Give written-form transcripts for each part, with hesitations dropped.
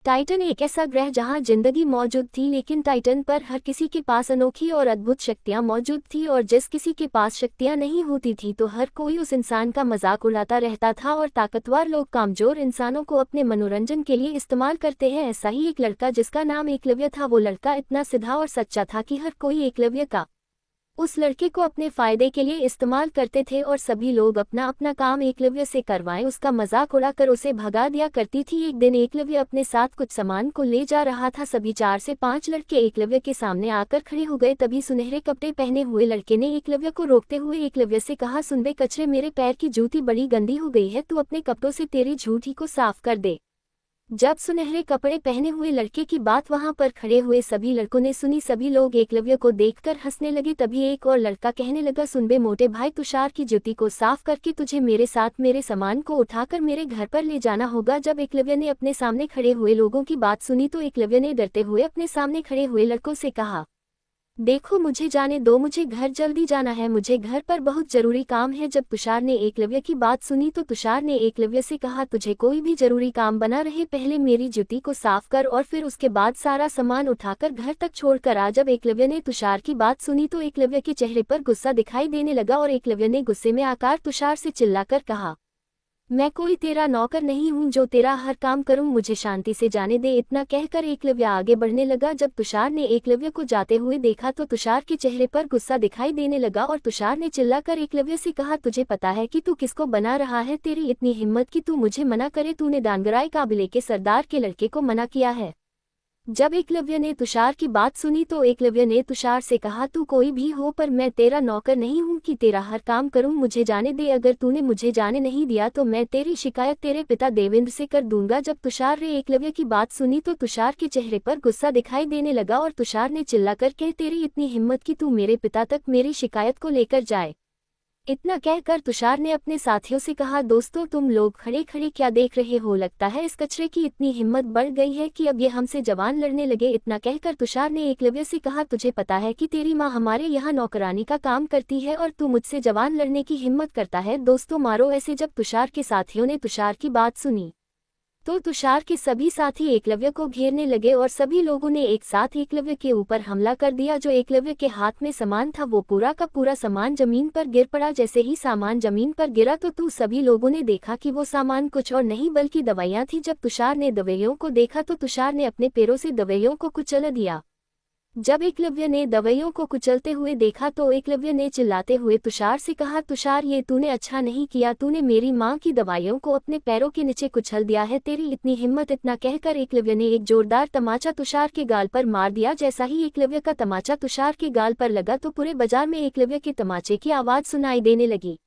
Titan एक ऐसा ग्रह जहां जिंदगी मौजूद थी, लेकिन टाइटन पर हर किसी के पास अनोखी और अद्भुत शक्तियां मौजूद थी और जिस किसी के पास शक्तियां नहीं होती थी तो हर कोई उस इंसान का मजाक उड़ाता रहता था और ताकतवर लोग कमजोर इंसानों को अपने मनोरंजन के लिए इस्तेमाल करते हैं। ऐसा ही एक लड़का जिसका नाम एकलव्य था, वो लड़का इतना सीधा और सच्चा था कि हर कोई एकलव्य का उस लड़के को अपने फायदे के लिए इस्तेमाल करते थे और सभी लोग अपना अपना काम एकलव्य से करवाएं उसका मजाक उड़ाकर उसे भगा दिया करती थी। एक दिन एकलव्य अपने साथ कुछ सामान को ले जा रहा था। सभी 4 से 5 लड़के एकलव्य के सामने आकर खड़े हो गए। तभी सुनहरे कपड़े पहने हुए लड़के ने एकलव्य को रोकते हुए एकलव्य से कहा, सुन बे कचरे, मेरे पैर की जूती बड़ी गंदी हो गई है, तू अपने कपड़ों से तेरी जूती को साफ कर दे। जब सुनहरे कपड़े पहने हुए लड़के की बात वहां पर खड़े हुए सभी लड़कों ने सुनी, सभी लोग एकलव्य को देखकर हंसने लगे। तभी एक और लड़का कहने लगा, सुन बे मोटे भाई, तुषार की जूती को साफ करके तुझे मेरे साथ मेरे सामान को उठाकर मेरे घर पर ले जाना होगा। जब एकलव्य ने अपने सामने खड़े हुए लोगों की बात सुनी तो एकलव्य ने डरते हुए अपने सामने खड़े हुए लड़कों से कहा, देखो मुझे जाने दो, मुझे घर जल्दी जाना है, मुझे घर पर बहुत जरूरी काम है। जब तुषार ने एकलव्य की बात सुनी तो तुषार ने एकलव्य से कहा, तुझे कोई भी जरूरी काम बना रहे, पहले मेरी जूती को साफ कर और फिर उसके बाद सारा सामान उठाकर घर तक छोड़कर आ। जब एकलव्य ने तुषार की बात सुनी तो एकलव्य के चेहरे पर गुस्सा दिखाई देने लगा और एकलव्य ने गुस्से में आकर तुषार से चिल्लाकर कहा, मैं कोई तेरा नौकर नहीं हूँ जो तेरा हर काम करूँ, मुझे शांति से जाने दे। इतना कहकर एकलव्य आगे बढ़ने लगा। जब तुषार ने एकलव्य को जाते हुए देखा तो तुषार के चेहरे पर गुस्सा दिखाई देने लगा और तुषार ने चिल्लाकर एकलव्य से कहा, तुझे पता है कि तू किसको बना रहा है? तेरी इतनी हिम्मत कि तू मुझे मना करे? तूने दानगराय काबिले के सरदार के लड़के को मना किया है। जब एकलव्य ने तुषार की बात सुनी तो एकलव्य ने तुषार से कहा, तू कोई भी हो पर मैं तेरा नौकर नहीं हूँ कि तेरा हर काम करूँ, मुझे जाने दे। अगर तूने मुझे जाने नहीं दिया तो मैं तेरी शिकायत तेरे पिता देवेंद्र से कर दूंगा। जब तुषार ने एकलव्य की बात सुनी तो तुषार के चेहरे पर गुस्सा दिखाई देने लगा और तुषार ने चिल्लाकर कहा, तेरी इतनी हिम्मत कि तू मेरे पिता तक मेरी शिकायत को लेकर जाए। इतना कहकर तुषार ने अपने साथियों से कहा, दोस्तों तुम लोग खड़े खड़े क्या देख रहे हो? लगता है इस कचरे की इतनी हिम्मत बढ़ गई है कि अब ये हमसे जवान लड़ने लगे। इतना कहकर तुषार ने एकलव्य से कहा, तुझे पता है कि तेरी माँ हमारे यहाँ नौकरानी का काम करती है और तू मुझसे जवान लड़ने की हिम्मत करता है? दोस्तों मारो ऐसे। जब तुषार के साथियों ने तुषार की बात सुनी तो तुषार के सभी साथी एकलव्य को घेरने लगे और सभी लोगों ने एक साथ एकलव्य के ऊपर हमला कर दिया। जो एकलव्य के हाथ में सामान था वो पूरा का पूरा सामान जमीन पर गिर पड़ा। जैसे ही सामान जमीन पर गिरा तो सभी लोगों ने देखा कि वो सामान कुछ और नहीं बल्कि दवाइयां थी। जब तुषार ने दवाइयों को देखा तो तुषार ने अपने पैरों से दवाइयों को कुचल दिया। जब एकलव्य ने दवाइयों को कुचलते हुए देखा तो एकलव्य ने चिल्लाते हुए तुषार से कहा, तुषार ये तूने अच्छा नहीं किया, तूने मेरी माँ की दवाइयों को अपने पैरों के नीचे कुचल दिया है, तेरी इतनी हिम्मत? इतना कहकर एकलव्य ने एक जोरदार तमाचा तुषार के गाल पर मार दिया। जैसा ही एकलव्य का तमाचा तुषार के गाल पर लगा तो पूरे बाजार में एकलव्य के तमाचे की आवाज सुनाई देने लगी।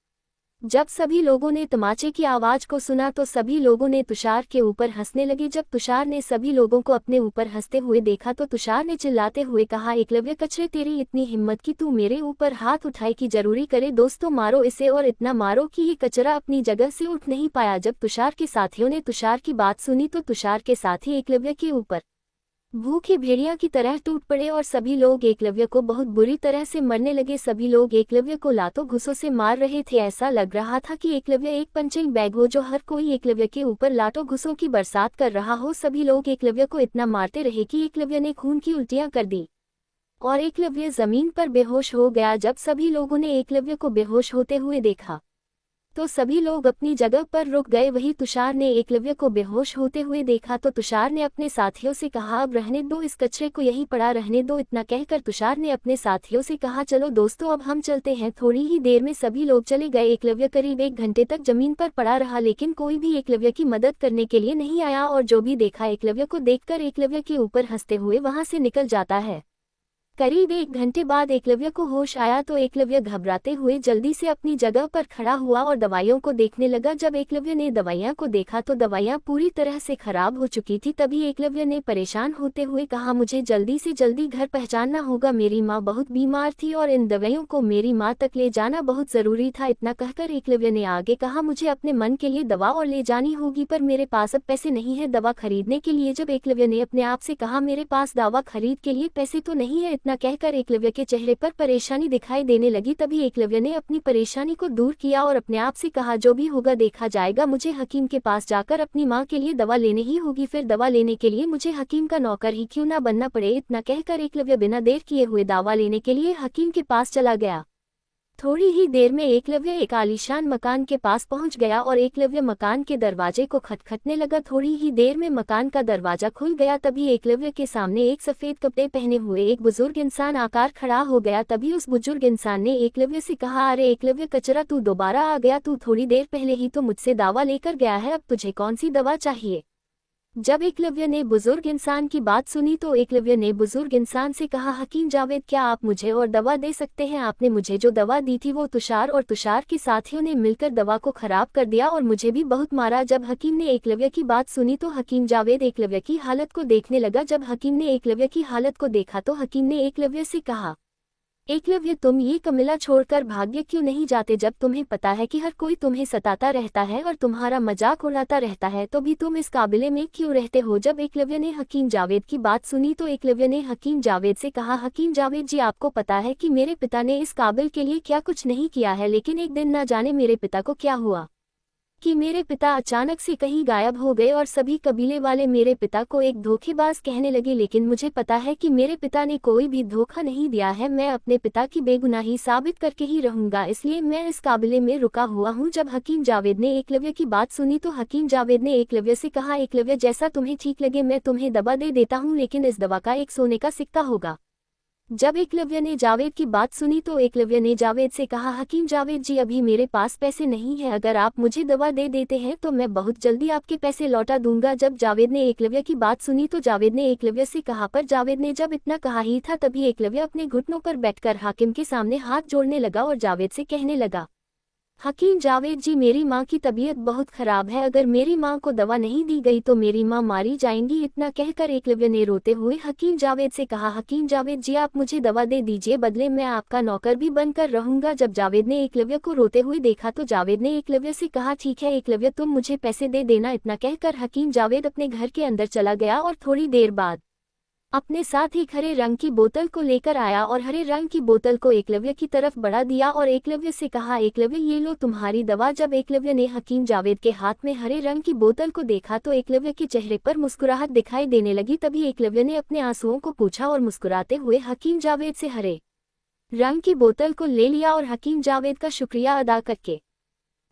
जब सभी लोगों ने तमाचे की आवाज को सुना तो सभी लोगों ने तुषार के ऊपर हंसने लगे। जब तुषार ने सभी लोगों को अपने ऊपर हंसते हुए देखा तो तुषार ने चिल्लाते हुए कहा, एकलव्य कचरे, तेरी इतनी हिम्मत कि तू मेरे ऊपर हाथ उठाए की जरूरी करे? दोस्तों मारो इसे और इतना मारो कि ये कचरा अपनी जगह से उठ नहीं पाया। जब तुषार के साथियों ने तुषार की बात सुनी तो तुषार के साथी एकलव्य के ऊपर भूखे भेड़िया की तरह टूट पड़े और सभी लोग एकलव्य को बहुत बुरी तरह से मरने लगे। सभी लोग एकलव्य को लातों घुसों से मार रहे थे। ऐसा लग रहा था कि एकलव्य एक पंचिंग बैग हो जो हर कोई एकलव्य के ऊपर लातों घुसों की बरसात कर रहा हो। सभी लोग एकलव्य को इतना मारते रहे कि एकलव्य ने खून की उल्टियां कर दी और एकलव्य जमीन पर बेहोश हो गया। जब सभी लोगों ने एकलव्य को बेहोश होते हुए देखा तो सभी लोग अपनी जगह पर रुक गए। वही तुषार ने एकलव्य को बेहोश होते हुए देखा तो तुषार ने अपने साथियों से कहा, अब रहने दो, इस कचरे को यहीं पड़ा रहने दो। इतना कहकर तुषार ने अपने साथियों से कहा, चलो दोस्तों अब हम चलते हैं। थोड़ी ही देर में सभी लोग चले गए। एकलव्य करीब 1 घंटे तक जमीन पर पड़ा रहा लेकिन कोई भी एकलव्य की मदद करने के लिए नहीं आया और जो भी देखा एकलव्य को देखकर एकलव्य के ऊपर हंसते हुए वहां से निकल जाता है। करीब 1 घंटे बाद एकलव्य को होश आया तो एकलव्य घबराते हुए जल्दी से अपनी जगह पर खड़ा हुआ और दवाइयों को देखने लगा। जब एकलव्य ने दवाइयां को देखा तो दवाइयां पूरी तरह से खराब हो चुकी थी। तभी एकलव्य ने परेशान होते हुए कहा, मुझे जल्दी से जल्दी घर पहुंचाना होगा, मेरी माँ बहुत बीमार थी और इन दवाइयों को मेरी माँ तक ले जाना बहुत जरूरी था। इतना कहकर एकलव्य ने आगे कहा, मुझे अपने मन के लिए दवा और ले जानी होगी पर मेरे पास अब पैसे नहीं है दवा खरीदने के लिए। जब एकलव्य ने अपने आप से कहा, मेरे पास दवा खरीद के लिए पैसे तो नहीं है, इतना कहकर एकलव्य के चेहरे पर परेशानी दिखाई देने लगी। तभी एकलव्य ने अपनी परेशानी को दूर किया और अपने आप से कहा, जो भी होगा देखा जाएगा, मुझे हकीम के पास जाकर अपनी माँ के लिए दवा लेनी ही होगी, फिर दवा लेने के लिए मुझे हकीम का नौकर ही क्यों ना बनना पड़े। इतना कहकर एकलव्य बिना देर किए हुए दवा लेने के लिए हकीम के पास चला गया। थोड़ी ही देर में एकलव्य एक आलीशान मकान के पास पहुंच गया और एकलव्य मकान के दरवाजे को खटखटने लगा। थोड़ी ही देर में मकान का दरवाजा खुल गया। तभी एकलव्य के सामने एक सफेद कपड़े पहने हुए एक बुजुर्ग इंसान आकर खड़ा हो गया। तभी उस बुजुर्ग इंसान ने एकलव्य से कहा, अरे एकलव्य कचरा, तू दोबारा आ गया? तू थोड़ी देर पहले ही तो मुझसे दवा लेकर गया है, अब तुझे कौन सी दवा चाहिए? जब एकलव्य ने बुजुर्ग इंसान की बात सुनी तो एकलव्य ने बुजुर्ग इंसान से कहा, हकीम जावेद, क्या आप मुझे और दवा दे सकते हैं? आपने मुझे जो दवा दी थी वो तुषार और तुषार के साथियों ने मिलकर दवा को खराब कर दिया और मुझे भी बहुत मारा। जब हकीम ने एकलव्य की बात सुनी तो हकीम जावेद एकलव्य की हालत को देखने लगा। जब हकीम ने एकलव्य की हालत को देखा तो हकीम ने एकलव्य से कहा, एकलव्य, तुम ये कमिला छोड़कर भाग्य क्यों नहीं जाते? जब तुम्हें पता है कि हर कोई तुम्हें सताता रहता है और तुम्हारा मजाक उड़ाता रहता है, तो भी तुम इस काबिले में क्यों रहते हो? जब एकलव्य ने हकीम जावेद की बात सुनी तो एकलव्य ने हकीम जावेद से कहा, हकीम जावेद जी, आपको पता है कि मेरे पिता ने इस काबिल के लिए क्या कुछ नहीं किया है, लेकिन एक दिन ना जाने मेरे पिता को क्या हुआ कि मेरे पिता अचानक से कहीं गायब हो गए और सभी कबीले वाले मेरे पिता को एक धोखेबाज कहने लगे। लेकिन मुझे पता है कि मेरे पिता ने कोई भी धोखा नहीं दिया है, मैं अपने पिता की बेगुनाही साबित करके ही रहूंगा, इसलिए मैं इस काबिले में रुका हुआ हूं। जब हकीम जावेद ने एकलव्य की बात सुनी तो हकीम जावेद ने एकलव्य से कहा, एकलव्य, जैसा तुम्हें ठीक लगे मैं तुम्हें दवा दे देता हूँ, लेकिन इस दवा का एक सोने का सिक्का होगा। जब एकलव्य ने जावेद की बात सुनी तो एकलव्य ने जावेद से कहा, हकीम जावेद जी, अभी मेरे पास पैसे नहीं है, अगर आप मुझे दवा दे देते हैं तो मैं बहुत जल्दी आपके पैसे लौटा दूंगा। जब जावेद ने एकलव्य की बात सुनी तो जावेद ने एकलव्य से कहा, पर जावेद ने जब इतना कहा ही था तभी एकलव्य अपने घुटनों पर बैठकर हाकिम के सामने हाथ जोड़ने लगा और जावेद से कहने लगा, हकीम जावेद जी, मेरी माँ की तबीयत बहुत खराब है, अगर मेरी माँ को दवा नहीं दी गई तो मेरी माँ मारी जाएंगी। इतना कहकर एकलव्य ने रोते हुए हकीम जावेद से कहा, हकीम जावेद जी, आप मुझे दवा दे दीजिए, बदले मैं आपका नौकर भी बनकर रहूंगा। जब जावेद ने एकलव्य को रोते हुए देखा तो जावेद ने एकलव्य से कहा, ठीक है एकलव्य, तुम मुझे पैसे दे देना। इतना कहकर हकीम जावेद अपने घर के अंदर चला गया और थोड़ी देर बाद अपने साथ एक हरे रंग की बोतल को लेकर आया और हरे रंग की बोतल को एकलव्य की तरफ बढ़ा दिया और एकलव्य से कहा, एकलव्य, ये लो तुम्हारी दवा। जब एकलव्य ने हकीम जावेद के हाथ में हरे रंग की बोतल को देखा तो एकलव्य के चेहरे पर मुस्कुराहट दिखाई देने लगी। तभी एकलव्य ने अपने आंसुओं को पोंछा और मुस्कुराते हुए हकीम जावेद से हरे रंग की बोतल को ले लिया और हकीम जावेद का शुक्रिया अदा करके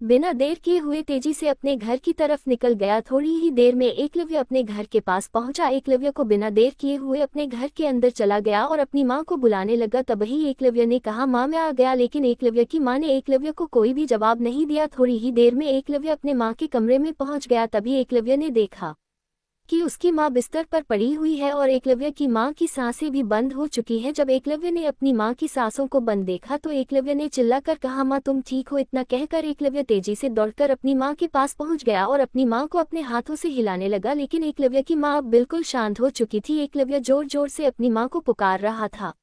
बिना देर किए हुए तेजी से अपने घर की तरफ निकल गया। थोड़ी ही देर में एकलव्य अपने घर के पास पहुंचा। एकलव्य को बिना देर किए हुए अपने घर के अंदर चला गया और अपनी मां को बुलाने लगा। तभी एकलव्य ने कहा, मां, मैं आ गया, लेकिन एकलव्य की मां ने एकलव्य को कोई भी जवाब नहीं दिया। थोड़ी ही देर में एकलव्य अपने मां के कमरे में पहुंच गया। तभी एकलव्य ने देखा कि उसकी मां बिस्तर पर पड़ी हुई है और एकलव्य की मां की सांसें भी बंद हो चुकी हैं। जब एकलव्य ने अपनी मां की सांसों को बंद देखा तो एकलव्य ने चिल्लाकर कहा, मां, तुम ठीक हो? इतना कहकर एकलव्य तेजी से दौड़कर अपनी मां के पास पहुंच गया और अपनी मां को अपने हाथों से हिलाने लगा, लेकिन एकलव्य की मां अब बिल्कुल शांत हो चुकी थी। एकलव्य जोर जोर से अपनी मां को पुकार रहा था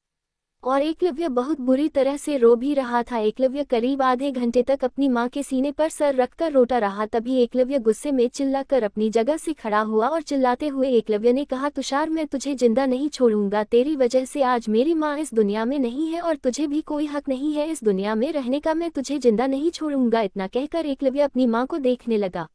और एकलव्य बहुत बुरी तरह से रो भी रहा था। एकलव्य करीब आधे घंटे तक अपनी मां के सीने पर सर रखकर रोता रहा। तभी एकलव्य गुस्से में चिल्लाकर अपनी जगह से खड़ा हुआ और चिल्लाते हुए एकलव्य ने कहा, तुषार, मैं तुझे जिंदा नहीं छोड़ूंगा, तेरी वजह से आज मेरी मां इस दुनिया में नहीं है और तुझे भी कोई हक नहीं है इस दुनिया में रहने का, मैं तुझे जिंदा नहीं छोड़ूंगा। इतना कहकर एकलव्य अपनी मां को देखने लगा।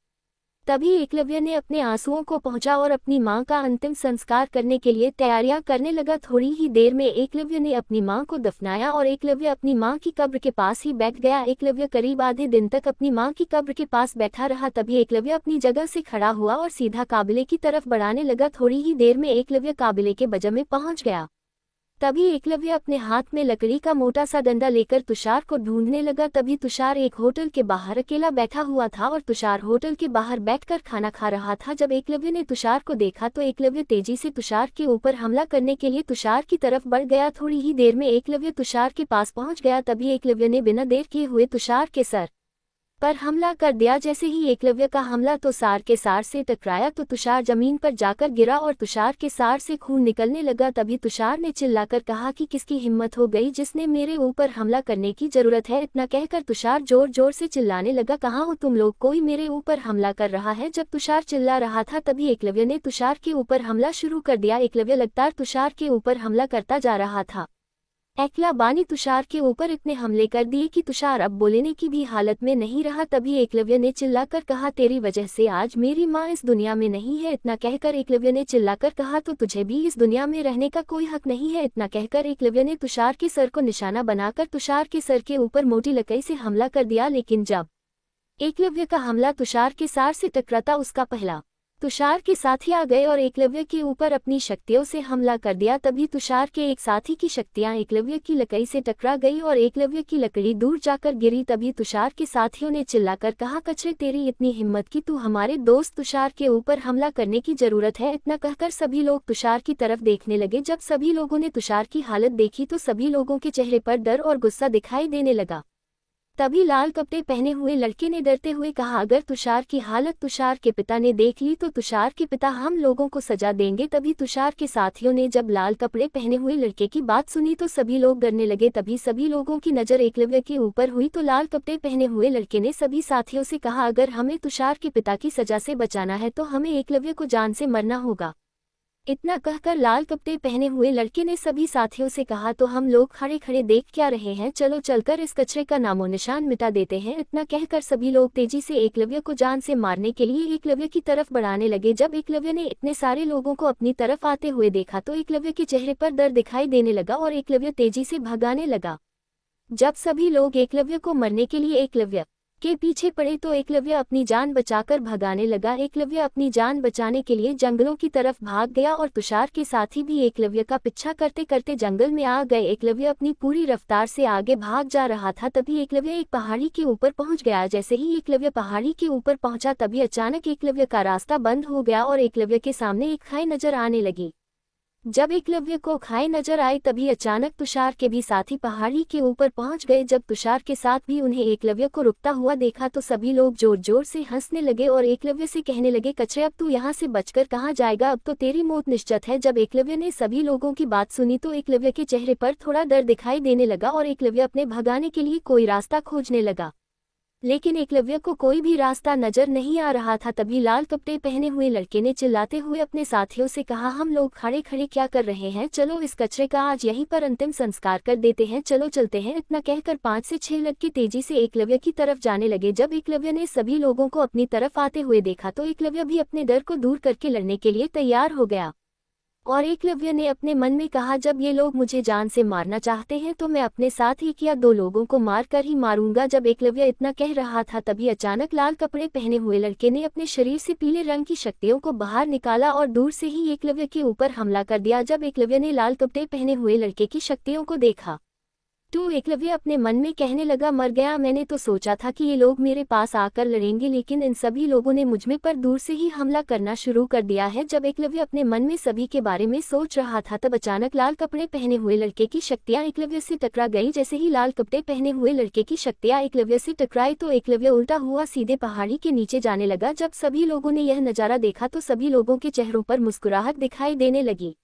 तभी एकलव्य ने अपने आंसुओं को पोंछा और अपनी मां का अंतिम संस्कार करने के लिए तैयारियां करने लगा। थोड़ी ही देर में एकलव्य ने अपनी मां को दफनाया और एकलव्य अपनी मां की कब्र के पास ही बैठ गया। एकलव्य करीब आधे दिन तक अपनी मां की कब्र के पास बैठा रहा। तभी एकलव्य अपनी जगह से खड़ा हुआ और सीधा काबिले की तरफ बढ़ाने लगा। थोड़ी ही देर में एकलव्य काबिले के बजा में पहुंच गया। तभी एकलव्य अपने हाथ में लकड़ी का मोटा सा डंडा लेकर तुषार को ढूंढने लगा। तभी तुषार एक होटल के बाहर अकेला बैठा हुआ था और तुषार होटल के बाहर बैठकर खाना खा रहा था। जब एकलव्य ने तुषार को देखा तो एकलव्य तेजी से तुषार के ऊपर हमला करने के लिए तुषार की तरफ बढ़ गया। थोड़ी ही देर में एकलव्य तुषार के पास पहुंच गया। तभी एकलव्य ने बिना देर किए हुए तुषार के सर पर हमला कर दिया। जैसे ही एकलव्य का हमला तुषार के सार से टकराया तो तुषार जमीन पर जाकर गिरा और तुषार के सार से खून निकलने लगा। तभी तुषार ने चिल्लाकर कहा कि किसकी हिम्मत हो गई जिसने मेरे ऊपर हमला करने की जरूरत है। इतना कहकर तुषार जोर जोर से चिल्लाने लगा, कहाँ हो तुम लोग, कोई मेरे ऊपर हमला कर रहा है। जब तुषार चिल्ला रहा था तभी एकलव्य ने तुषार के ऊपर हमला शुरू कर दिया। एकलव्य लगातार तुषार के ऊपर हमला करता जा रहा था। एकलव्य ने तुषार के ऊपर इतने हमले कर दिए कि तुषार अब बोलने की भी हालत में नहीं रहा। तभी एकलव्य ने चिल्लाकर कहा, तेरी वजह से आज मेरी माँ इस दुनिया में नहीं है। इतना कहकर एकलव्य ने चिल्लाकर कहा, तो तुझे भी इस दुनिया में रहने का कोई हक नहीं है। इतना कहकर एकलव्य ने तुषार के सर को निशाना बनाकर तुषार के सर के ऊपर मोटी लकड़ी से हमला कर दिया। लेकिन जब एकलव्य का हमला तुषार के सार से टकराता उसका पहला तुषार के साथी आ गए और एकलव्य के ऊपर अपनी शक्तियों से हमला कर दिया। तभी तुषार के एक साथी की शक्तियां एकलव्य की लकड़ी से टकरा गई और एकलव्य की लकड़ी दूर जाकर गिरी। तभी तुषार के साथियों ने चिल्लाकर कहा, कचरे तेरी इतनी हिम्मत कि तू हमारे दोस्त तुषार के ऊपर हमला करने की जरूरत है। इतना कहकर सभी लोग तुषार की तरफ देखने लगे। जब सभी लोगों ने तुषार की हालत देखी तो सभी लोगों के चेहरे पर डर और गुस्सा दिखाई देने लगा। तभी लाल कपड़े पहने हुए लड़के ने डरते हुए कहा, अगर तुषार की हालत तुषार के पिता ने देख ली तो तुषार के पिता हम लोगों को सजा देंगे। तभी तुषार के साथियों ने जब लाल कपड़े पहने हुए लड़के की बात सुनी तो सभी लोग डरने लगे। तभी सभी लोगों की नज़र एकलव्य के ऊपर हुई तो लाल कपड़े पहने हुए लड़के ने सभी साथियों से कहा, अगर हमें तुषार के पिता की सजा से बचाना है तो हमें एकलव्य को जान से मरना होगा। इतना कहकर लाल कपड़े पहने हुए लड़के ने सभी साथियों से कहा, तो हम लोग खड़े खड़े देख क्या रहे हैं, चलो चलकर इस कचरे का नामो निशान मिटा देते हैं। इतना कहकर सभी लोग तेजी से एकलव्य को जान से मारने के लिए एकलव्य की तरफ बढ़ाने लगे। जब एकलव्य ने इतने सारे लोगों को अपनी तरफ आते हुए देखा तो एकलव्य के चेहरे पर डर दिखाई देने लगा और एकलव्य तेजी से भगाने लगा। जब सभी लोग एकलव्य को मरने के लिए एकलव्य के पीछे पड़े तो एकलव्य अपनी जान बचाकर भगाने लगा। एकलव्य अपनी जान बचाने के लिए जंगलों की तरफ भाग गया और तुषार के साथी भी एकलव्य का पीछा करते करते जंगल में आ गए। एकलव्य अपनी पूरी रफ्तार से आगे भाग जा रहा था। तभी एकलव्य एक पहाड़ी के ऊपर पहुंच गया। जैसे ही एकलव्य पहाड़ी के ऊपर पहुंचा तभी अचानक एकलव्य का रास्ता बंद हो गया और एकलव्य के सामने एक खाई नजर आने लगी। जब एकलव्य को खाई नजर आई तभी अचानक तुषार के भी साथी पहाड़ी के ऊपर पहुंच गए। जब तुषार के साथ भी उन्हें एकलव्य को रुकता हुआ देखा तो सभी लोग जोर जोर से हंसने लगे और एकलव्य से कहने लगे, कचरे अब तू यहाँ से बचकर कहाँ जाएगा, अब तो तेरी मौत निश्चित है। जब एकलव्य ने सभी लोगों की बात सुनी तो एकलव्य के चेहरे पर थोड़ा डर दिखाई देने लगा और एकलव्य अपने भगाने के लिए कोई रास्ता खोजने लगा, लेकिन एकलव्य को कोई भी रास्ता नजर नहीं आ रहा था। तभी लाल कपड़े पहने हुए लड़के ने चिल्लाते हुए अपने साथियों से कहा, हम लोग खड़े खड़े क्या कर रहे हैं, चलो इस कचरे का आज यहीं पर अंतिम संस्कार कर देते हैं, चलो चलते हैं। इतना कहकर 5 से 6 लड़के तेजी से एकलव्य की तरफ जाने लगे। जब एकलव्य ने सभी लोगों को अपनी तरफ आते हुए देखा तो एकलव्य भी अपने डर को दूर करके लड़ने के लिए तैयार हो गया और एकलव्य ने अपने मन में कहा, जब ये लोग मुझे जान से मारना चाहते हैं तो मैं अपने साथ 1 या 2 लोगों को मार कर ही मारूंगा। जब एकलव्य इतना कह रहा था तभी अचानक लाल कपड़े पहने हुए लड़के ने अपने शरीर से पीले रंग की शक्तियों को बाहर निकाला और दूर से ही एकलव्य के ऊपर हमला कर दिया। जब एकलव्य ने लाल कपड़े पहने हुए लड़के की शक्तियों को देखा तो एकलव्य अपने मन में कहने लगा, मर गया, मैंने तो सोचा था कि ये लोग मेरे पास आकर लड़ेंगे, लेकिन इन सभी लोगों ने मुझमें पर दूर से ही हमला करना शुरू कर दिया है। जब एकलव्य अपने मन में सभी के बारे में सोच रहा था तब अचानक लाल कपड़े पहने हुए लड़के की शक्तियां एकलव्य से टकरा गई। जैसे ही लाल कपड़े पहने हुए लड़के की शक्तियां एकलव्य से टकराई तो एकलव्य उल्टा हुआ सीधे पहाड़ी के नीचे जाने लगा। जब सभी लोगों ने यह नजारा देखा तो सभी लोगों के चेहरों पर मुस्कुराहट दिखाई देने लगी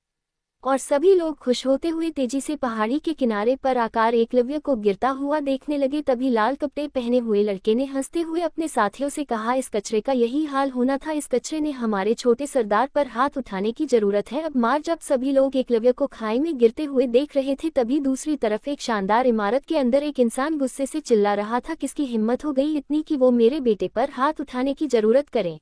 और सभी लोग खुश होते हुए तेजी से पहाड़ी के किनारे पर आकर एकलव्य को गिरता हुआ देखने लगे। तभी लाल कपड़े पहने हुए लड़के ने हंसते हुए अपने साथियों से कहा, इस कचरे का यही हाल होना था, इस कचरे ने हमारे छोटे सरदार पर हाथ उठाने की जरूरत है, अब मार। जब सभी लोग एकलव्य को खाई में गिरते हुए देख रहे थे तभी दूसरी तरफ एक शानदार इमारत के अंदर एक इंसान गुस्से से चिल्ला रहा था, किसकी हिम्मत हो गई इतनी कि वो मेरे बेटे पर हाथ उठाने की जरूरत करे।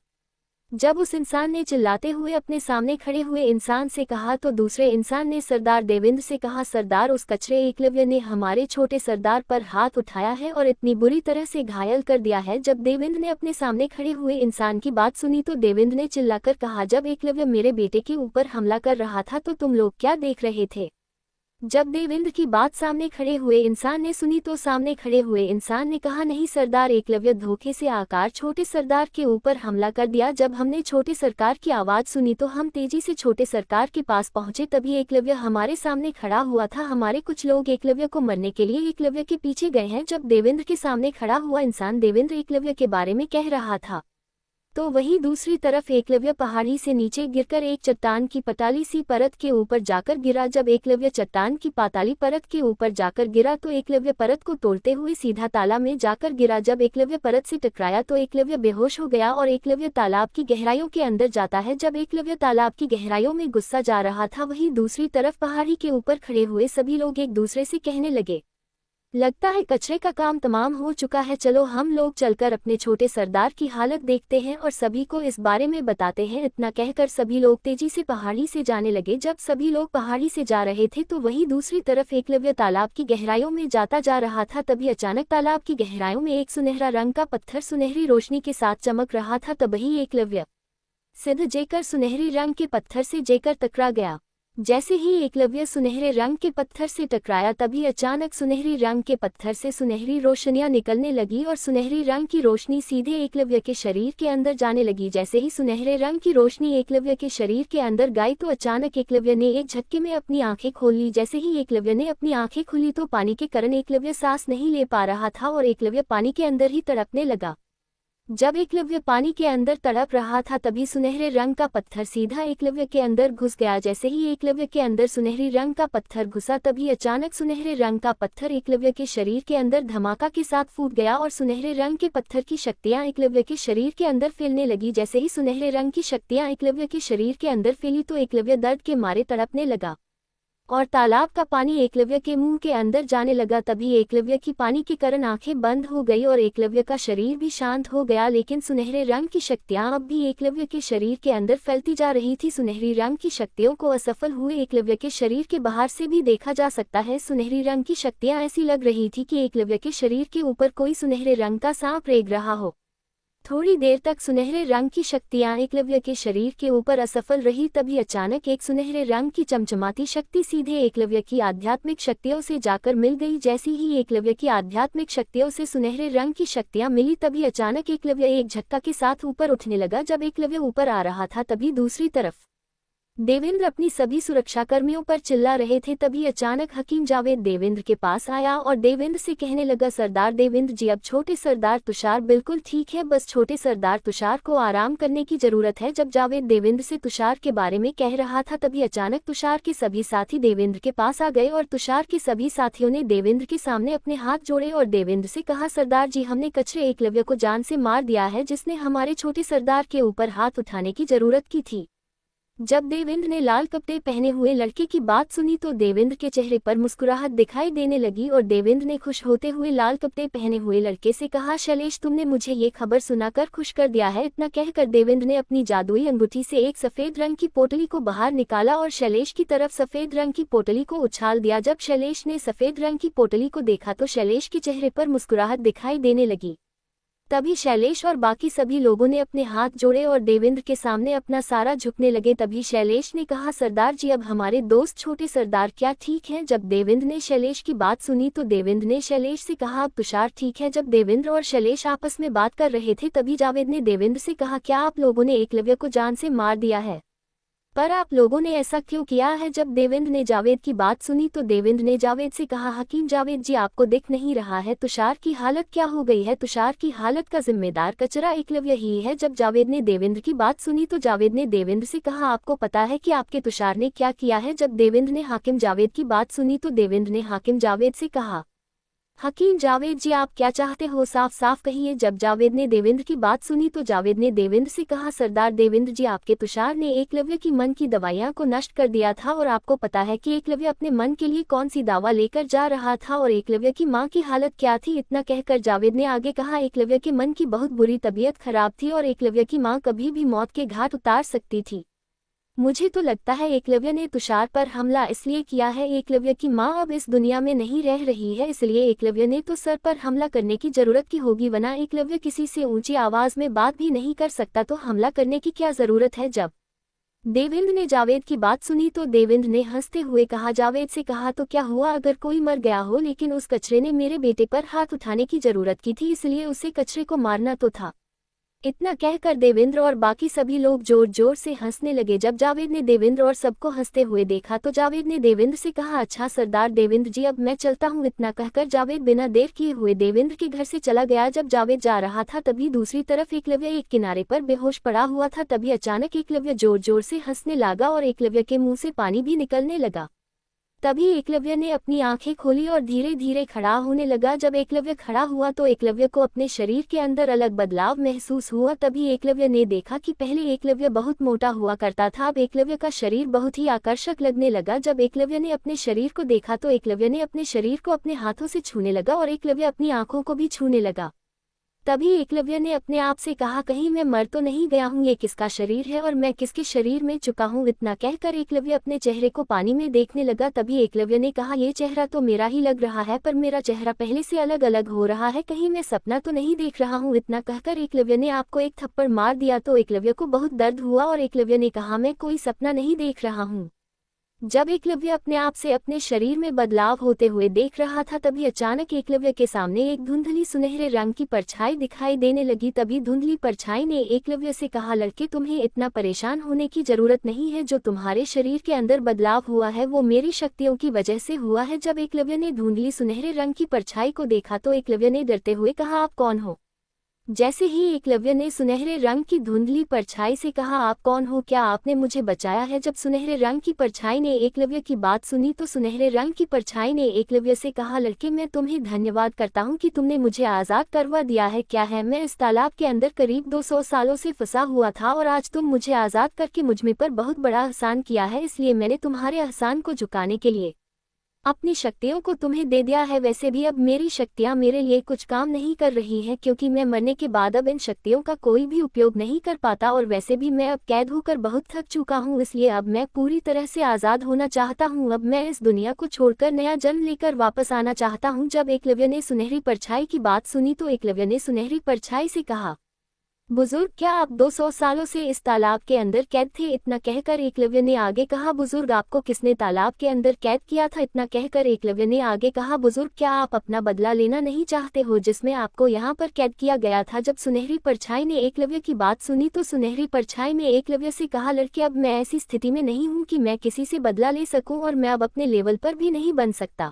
जब उस इंसान ने चिल्लाते हुए अपने सामने खड़े हुए इंसान से कहा तो दूसरे इंसान ने सरदार देवेंद्र से कहा, सरदार उस कचरे एकलव्य ने हमारे छोटे सरदार पर हाथ उठाया है और इतनी बुरी तरह से घायल कर दिया है। जब देवेंद्र ने अपने सामने खड़े हुए इंसान की बात सुनी तो देवेंद्र ने चिल्लाकर कहा, जब एकलव्य मेरे बेटे के ऊपर हमला कर रहा था तो तुम लोग क्या देख रहे थे, जब देवेंद्र की बात सामने खड़े हुए इंसान ने सुनी तो सामने खड़े हुए इंसान ने कहा, नहीं सरदार, एकलव्य धोखे से आकर छोटे सरदार के ऊपर हमला कर दिया। जब हमने छोटे सरकार की आवाज सुनी तो हम तेजी से छोटे सरकार के पास पहुंचे। तभी एकलव्य हमारे सामने खड़ा हुआ था। हमारे कुछ लोग एकलव्य को मरने के लिए एकलव्य के पीछे गए हैं। जब देवेंद्र के सामने खड़ा हुआ इंसान देवेंद्र एकलव्य के बारे में कह रहा था तो वहीं दूसरी तरफ एकलव्य पहाड़ी से नीचे गिरकर एक चट्टान की पताली सी परत के ऊपर जाकर गिरा। जब एकलव्य चट्टान की पाताली परत के ऊपर जाकर गिरा तो एकलव्य परत को तोड़ते हुए सीधा तालाब में जाकर गिरा। जब एकलव्य परत से टकराया तो एकलव्य बेहोश हो गया और एकलव्य तालाब की गहराइयों के अंदर जाता है। जब एकलव्य तालाब की गहराइयों में गुस्सा जा रहा था वहीं दूसरी तरफ पहाड़ी के ऊपर खड़े हुए सभी लोग एक दूसरे से कहने लगे, लगता है कचरे का काम तमाम हो चुका है, चलो हम लोग चलकर अपने छोटे सरदार की हालत देखते हैं और सभी को इस बारे में बताते हैं। इतना कहकर सभी लोग तेजी से पहाड़ी से जाने लगे। जब सभी लोग पहाड़ी से जा रहे थे तो वहीं दूसरी तरफ एकलव्य तालाब की गहराइयों में जाता जा रहा था। तभी अचानक तालाब की गहराइयों में एक सुनहरा रंग का पत्थर सुनहरी रोशनी के साथ चमक रहा था। तभी एकलव्य सिद्ध जेकर सुनहरी रंग के पत्थर से जेकर टकरा गया। जैसे ही एकलव्य सुनहरे रंग के पत्थर से टकराया तभी अचानक सुनहरी रंग के पत्थर से सुनहरी रोशनियां निकलने लगी और सुनहरी रंग की रोशनी सीधे एकलव्य के शरीर के अंदर जाने लगी। जैसे ही सुनहरे रंग की रोशनी एकलव्य के शरीर के अंदर गई तो अचानक एकलव्य ने एक झटके में अपनी आंखें खोल ली। जैसे ही एकलव्य ने अपनी आंखें खोली तो पानी के कारण एकलव्य सांस नहीं ले पा रहा था और एकलव्य पानी के अंदर ही तड़पने लगा। जब एकलव्य पानी के अंदर तड़प रहा था तभी सुनहरे रंग का पत्थर सीधा एकलव्य के अंदर घुस गया। जैसे ही एकलव्य के अंदर सुनहरी रंग का पत्थर घुसा तभी अचानक सुनहरे रंग का पत्थर एकलव्य के शरीर के अंदर धमाका के साथ फूट गया और सुनहरे रंग के पत्थर की शक्तियां एकलव्य के शरीर के अंदर फैलने लगी। जैसे ही सुनहरे रंग की शक्तियां एकलव्य के शरीर के अंदर फैली तो एकलव्य दर्द के मारे तड़पने लगा और तालाब का पानी एकलव्य के मुंह के अंदर जाने लगा। तभी एकलव्य की पानी के कारण आंखें बंद हो गई और एकलव्य का शरीर भी शांत हो गया। लेकिन सुनहरे रंग की शक्तियां अब भी एकलव्य के शरीर के अंदर फैलती जा रही थी। सुनहरी रंग की शक्तियों को असफल हुए एकलव्य के शरीर के बाहर से भी देखा जा सकता है। सुनहरी रंग की शक्तियां ऐसी लग रही थी कि एकलव्य के शरीर के ऊपर कोई सुनहरे रंग का सांप रेंग रहा हो। थोड़ी देर तक सुनहरे रंग की शक्तियां एकलव्य के शरीर के ऊपर असफल रही। तभी अचानक एक सुनहरे रंग की चमचमाती शक्ति सीधे एकलव्य की आध्यात्मिक शक्तियों से जाकर मिल गई। जैसी ही एकलव्य की आध्यात्मिक शक्तियों से सुनहरे रंग की शक्तियां मिली तभी अचानक एकलव्य एक झटका के साथ ऊपर उठने लगा। जब एकलव्य ऊपर आ रहा था तभी दूसरी तरफ देवेंद्र अपनी सभी सुरक्षाकर्मियों पर चिल्ला रहे थे। तभी अचानक हकीम जावेद देवेंद्र के पास आया और देवेंद्र से कहने लगा, सरदार देवेंद्र जी, अब छोटे सरदार तुषार बिल्कुल ठीक है, बस छोटे सरदार तुषार को आराम करने की जरूरत है। जब जावेद देवेंद्र से तुषार के बारे में कह रहा था तभी अचानक तुषार के सभी साथी देवेंद्र के पास आ गए और तुषार के सभी साथियों ने देवेंद्र के सामने अपने हाथ जोड़े और देवेंद्र से कहा, सरदार जी, हमने कचरे एकलव्य को जान से मार दिया है जिसने हमारे छोटे सरदार के ऊपर हाथ उठाने की जरूरत की थी। जब देवेंद्र ने लाल कपड़े पहने हुए लड़के की बात सुनी तो देवेंद्र के चेहरे पर मुस्कुराहट दिखाई देने लगी और देवेंद्र ने खुश होते हुए लाल कपड़े पहने हुए लड़के से कहा, शैलेश, तुमने मुझे ये खबर सुनाकर खुश कर दिया है। इतना कहकर देवेंद्र ने अपनी जादुई अंगूठी से एक सफेद रंग की पोटली को बाहर निकाला और शैलेश की तरफ सफेद रंग की पोटली को उछाल दिया। जब शैलेश ने सफेद रंग की पोटली को देखा तो शैलेश के चेहरे पर मुस्कुराहट दिखाई देने लगी। तभी शैलेश और बाकी सभी लोगों ने अपने हाथ जोड़े और देवेंद्र के सामने अपना सारा झुकने लगे। तभी शैलेश ने कहा, सरदार जी, अब हमारे दोस्त छोटे सरदार क्या ठीक हैं? जब देवेंद्र ने शैलेश की बात सुनी तो देवेंद्र ने शैलेश से कहा, अब तुषार ठीक है। जब देवेंद्र और शैलेश आपस में बात कर रहे थे तभी जावेद ने देवेंद्र से कहा, क्या आप लोगों ने एकलव्य को जान से मार दिया है? पर आप लोगों ने ऐसा क्यों किया है? जब देवेंद्र ने जावेद की बात सुनी तो देवेंद्र ने जावेद से कहा, हकीम जावेद जी, आपको दिख नहीं रहा है तुषार की हालत क्या हो गई है? तुषार की हालत का जिम्मेदार कचरा एकलव्य ही है। जब जावेद ने देवेंद्र की बात सुनी तो जावेद ने देवेंद्र से कहा, आपको पता है कि आपके तुषार ने क्या किया है? जब देवेंद्र ने हाकिम जावेद की बात सुनी तो देवेंद्र ने हाकिम जावेद से कहा, हकीम जावेद जी, आप क्या चाहते हो? साफ साफ कहिए। जब जावेद ने देवेंद्र की बात सुनी तो जावेद ने देवेंद्र से कहा, सरदार देवेंद्र जी, आपके तुषार ने एकलव्य की मन की दवाइयां को नष्ट कर दिया था और आपको पता है कि एकलव्य अपने मन के लिए कौन सी दवा लेकर जा रहा था और एकलव्य की मां की हालत क्या थी? इतना कहकर जावेद ने आगे कहा, एकलव्य के मन की बहुत बुरी तबीयत खराब थी और एकलव्य की मां कभी भी मौत के घाट उतार सकती थी। मुझे तो लगता है एकलव्य ने तुषार पर हमला इसलिए किया है, एकलव्य की मां अब इस दुनिया में नहीं रह रही है, इसलिए एकलव्य ने तो सर पर हमला करने की जरूरत की होगी, वरना एकलव्य किसी से ऊंची आवाज में बात भी नहीं कर सकता, तो हमला करने की क्या जरूरत है? जब देवेंद्र ने जावेद की बात सुनी तो देवेंद्र ने हंसते हुए कहा, जावेद से कहा, तो क्या हुआ अगर कोई मर गया हो, लेकिन उस कचरे ने मेरे बेटे पर हाथ उठाने की जरूरत की थी, इसलिए उसे कचरे को मारना तो था। इतना कहकर देवेंद्र और बाकी सभी लोग जोर जोर से हंसने लगे। जब जावेद ने देवेंद्र और सबको हंसते हुए देखा तो जावेद ने देवेंद्र से कहा, अच्छा सरदार देवेंद्र जी, अब मैं चलता हूँ। इतना कहकर जावेद बिना देर किए हुए देवेंद्र के घर से चला गया। जब जावेद जा रहा था तभी दूसरी तरफ एकलव्य एक किनारे पर बेहोश पड़ा हुआ था। तभी अचानक एकलव्य जोर जोर से हंसने लगा और एकलव्य के मुंह से पानी भी निकलने लगा। तभी एकलव्य ने अपनी आंखें खोली और धीरे धीरे खड़ा होने लगा। जब एकलव्य खड़ा हुआ तो एकलव्य को अपने शरीर के अंदर अलग बदलाव महसूस हुआ। तभी एकलव्य ने देखा कि पहले एकलव्य बहुत मोटा हुआ करता था, अब एकलव्य का शरीर बहुत ही आकर्षक लगने लगा। जब एकलव्य ने अपने शरीर को देखा तो एकलव्य ने अपने शरीर को अपने हाथों से छूने लगा और एकलव्य अपनी आंखों को भी छूने लगा। तभी एकलव्य ने अपने आप से कहा, कहीं मैं मर तो नहीं गया हूँ, ये किसका शरीर है और मैं किसके शरीर में चुका हूँ। इतना कहकर एकलव्य अपने चेहरे को पानी में देखने लगा। तभी एकलव्य ने कहा, ये चेहरा तो मेरा ही लग रहा है, पर मेरा चेहरा पहले से अलग अलग हो रहा है, कहीं मैं सपना तो नहीं देख रहा हूँ। इतना कहकर एकलव्य ने आपको एक थप्पड़ मार दिया तो एकलव्य को बहुत दर्द हुआ और एकलव्य ने कहा, मैं कोई सपना नहीं देख रहा हूँ। जब एकलव्य अपने आप से अपने शरीर में बदलाव होते हुए देख रहा था तभी अचानक एकलव्य के सामने एक धुंधली सुनहरे रंग की परछाई दिखाई देने लगी। तभी धुंधली परछाई ने एकलव्य से कहा, लड़के तुम्हें इतना परेशान होने की जरूरत नहीं है, जो तुम्हारे शरीर के अंदर बदलाव हुआ है वो मेरी शक्तियों की वजह से हुआ है। जब एकलव्य ने धुंधली सुनहरे रंग की परछाई को देखा तो एकलव्य ने डरते हुए कहा, आप कौन हो। जैसे ही एकलव्य ने सुनहरे रंग की धुंधली परछाई से कहा, आप कौन हो, क्या आपने मुझे बचाया है। जब सुनहरे रंग की परछाई ने एकलव्य की बात सुनी तो सुनहरे रंग की परछाई ने एकलव्य से कहा, लड़के मैं तुम्हें धन्यवाद करता हूँ कि तुमने मुझे आज़ाद करवा दिया है। क्या है, मैं इस तालाब के अंदर करीब 200 सालों से फंसा हुआ था और आज तुम मुझे आज़ाद करके मुझ पर बहुत बड़ा एहसान किया है, इसलिए मैंने तुम्हारे एहसान को झुकाने के लिए अपनी शक्तियों को तुम्हें दे दिया है। वैसे भी अब मेरी शक्तियां मेरे लिए कुछ काम नहीं कर रही हैं, क्योंकि मैं मरने के बाद अब इन शक्तियों का कोई भी उपयोग नहीं कर पाता और वैसे भी मैं अब कैद होकर बहुत थक चुका हूं, इसलिए अब मैं पूरी तरह से आज़ाद होना चाहता हूं। अब मैं इस दुनिया को छोड़कर नया जन्म लेकर वापस आना चाहता हूं। जब एकलव्य ने सुनहरी परछाई की बात सुनी तो एकलव्य ने सुनहरी परछाई से कहा, बुजुर्ग क्या आप 200 सालों से इस तालाब के अंदर कैद थे। इतना कहकर एकलव्य ने आगे कहा, बुजुर्ग आपको किसने तालाब के अंदर कैद किया था। इतना कहकर एकलव्य ने आगे कहा, बुजुर्ग क्या आप अपना बदला लेना नहीं चाहते हो जिसमें आपको यहाँ पर कैद किया गया था। जब सुनहरी परछाई ने एकलव्य की बात सुनी तो सुनहरी परछाई ने एकलव्य से कहा, लड़के अब मैं ऐसी स्थिति में नहीं हूँ कि मैं किसी से बदला ले सकूँ और मैं अब अपने लेवल पर भी नहीं बन सकता।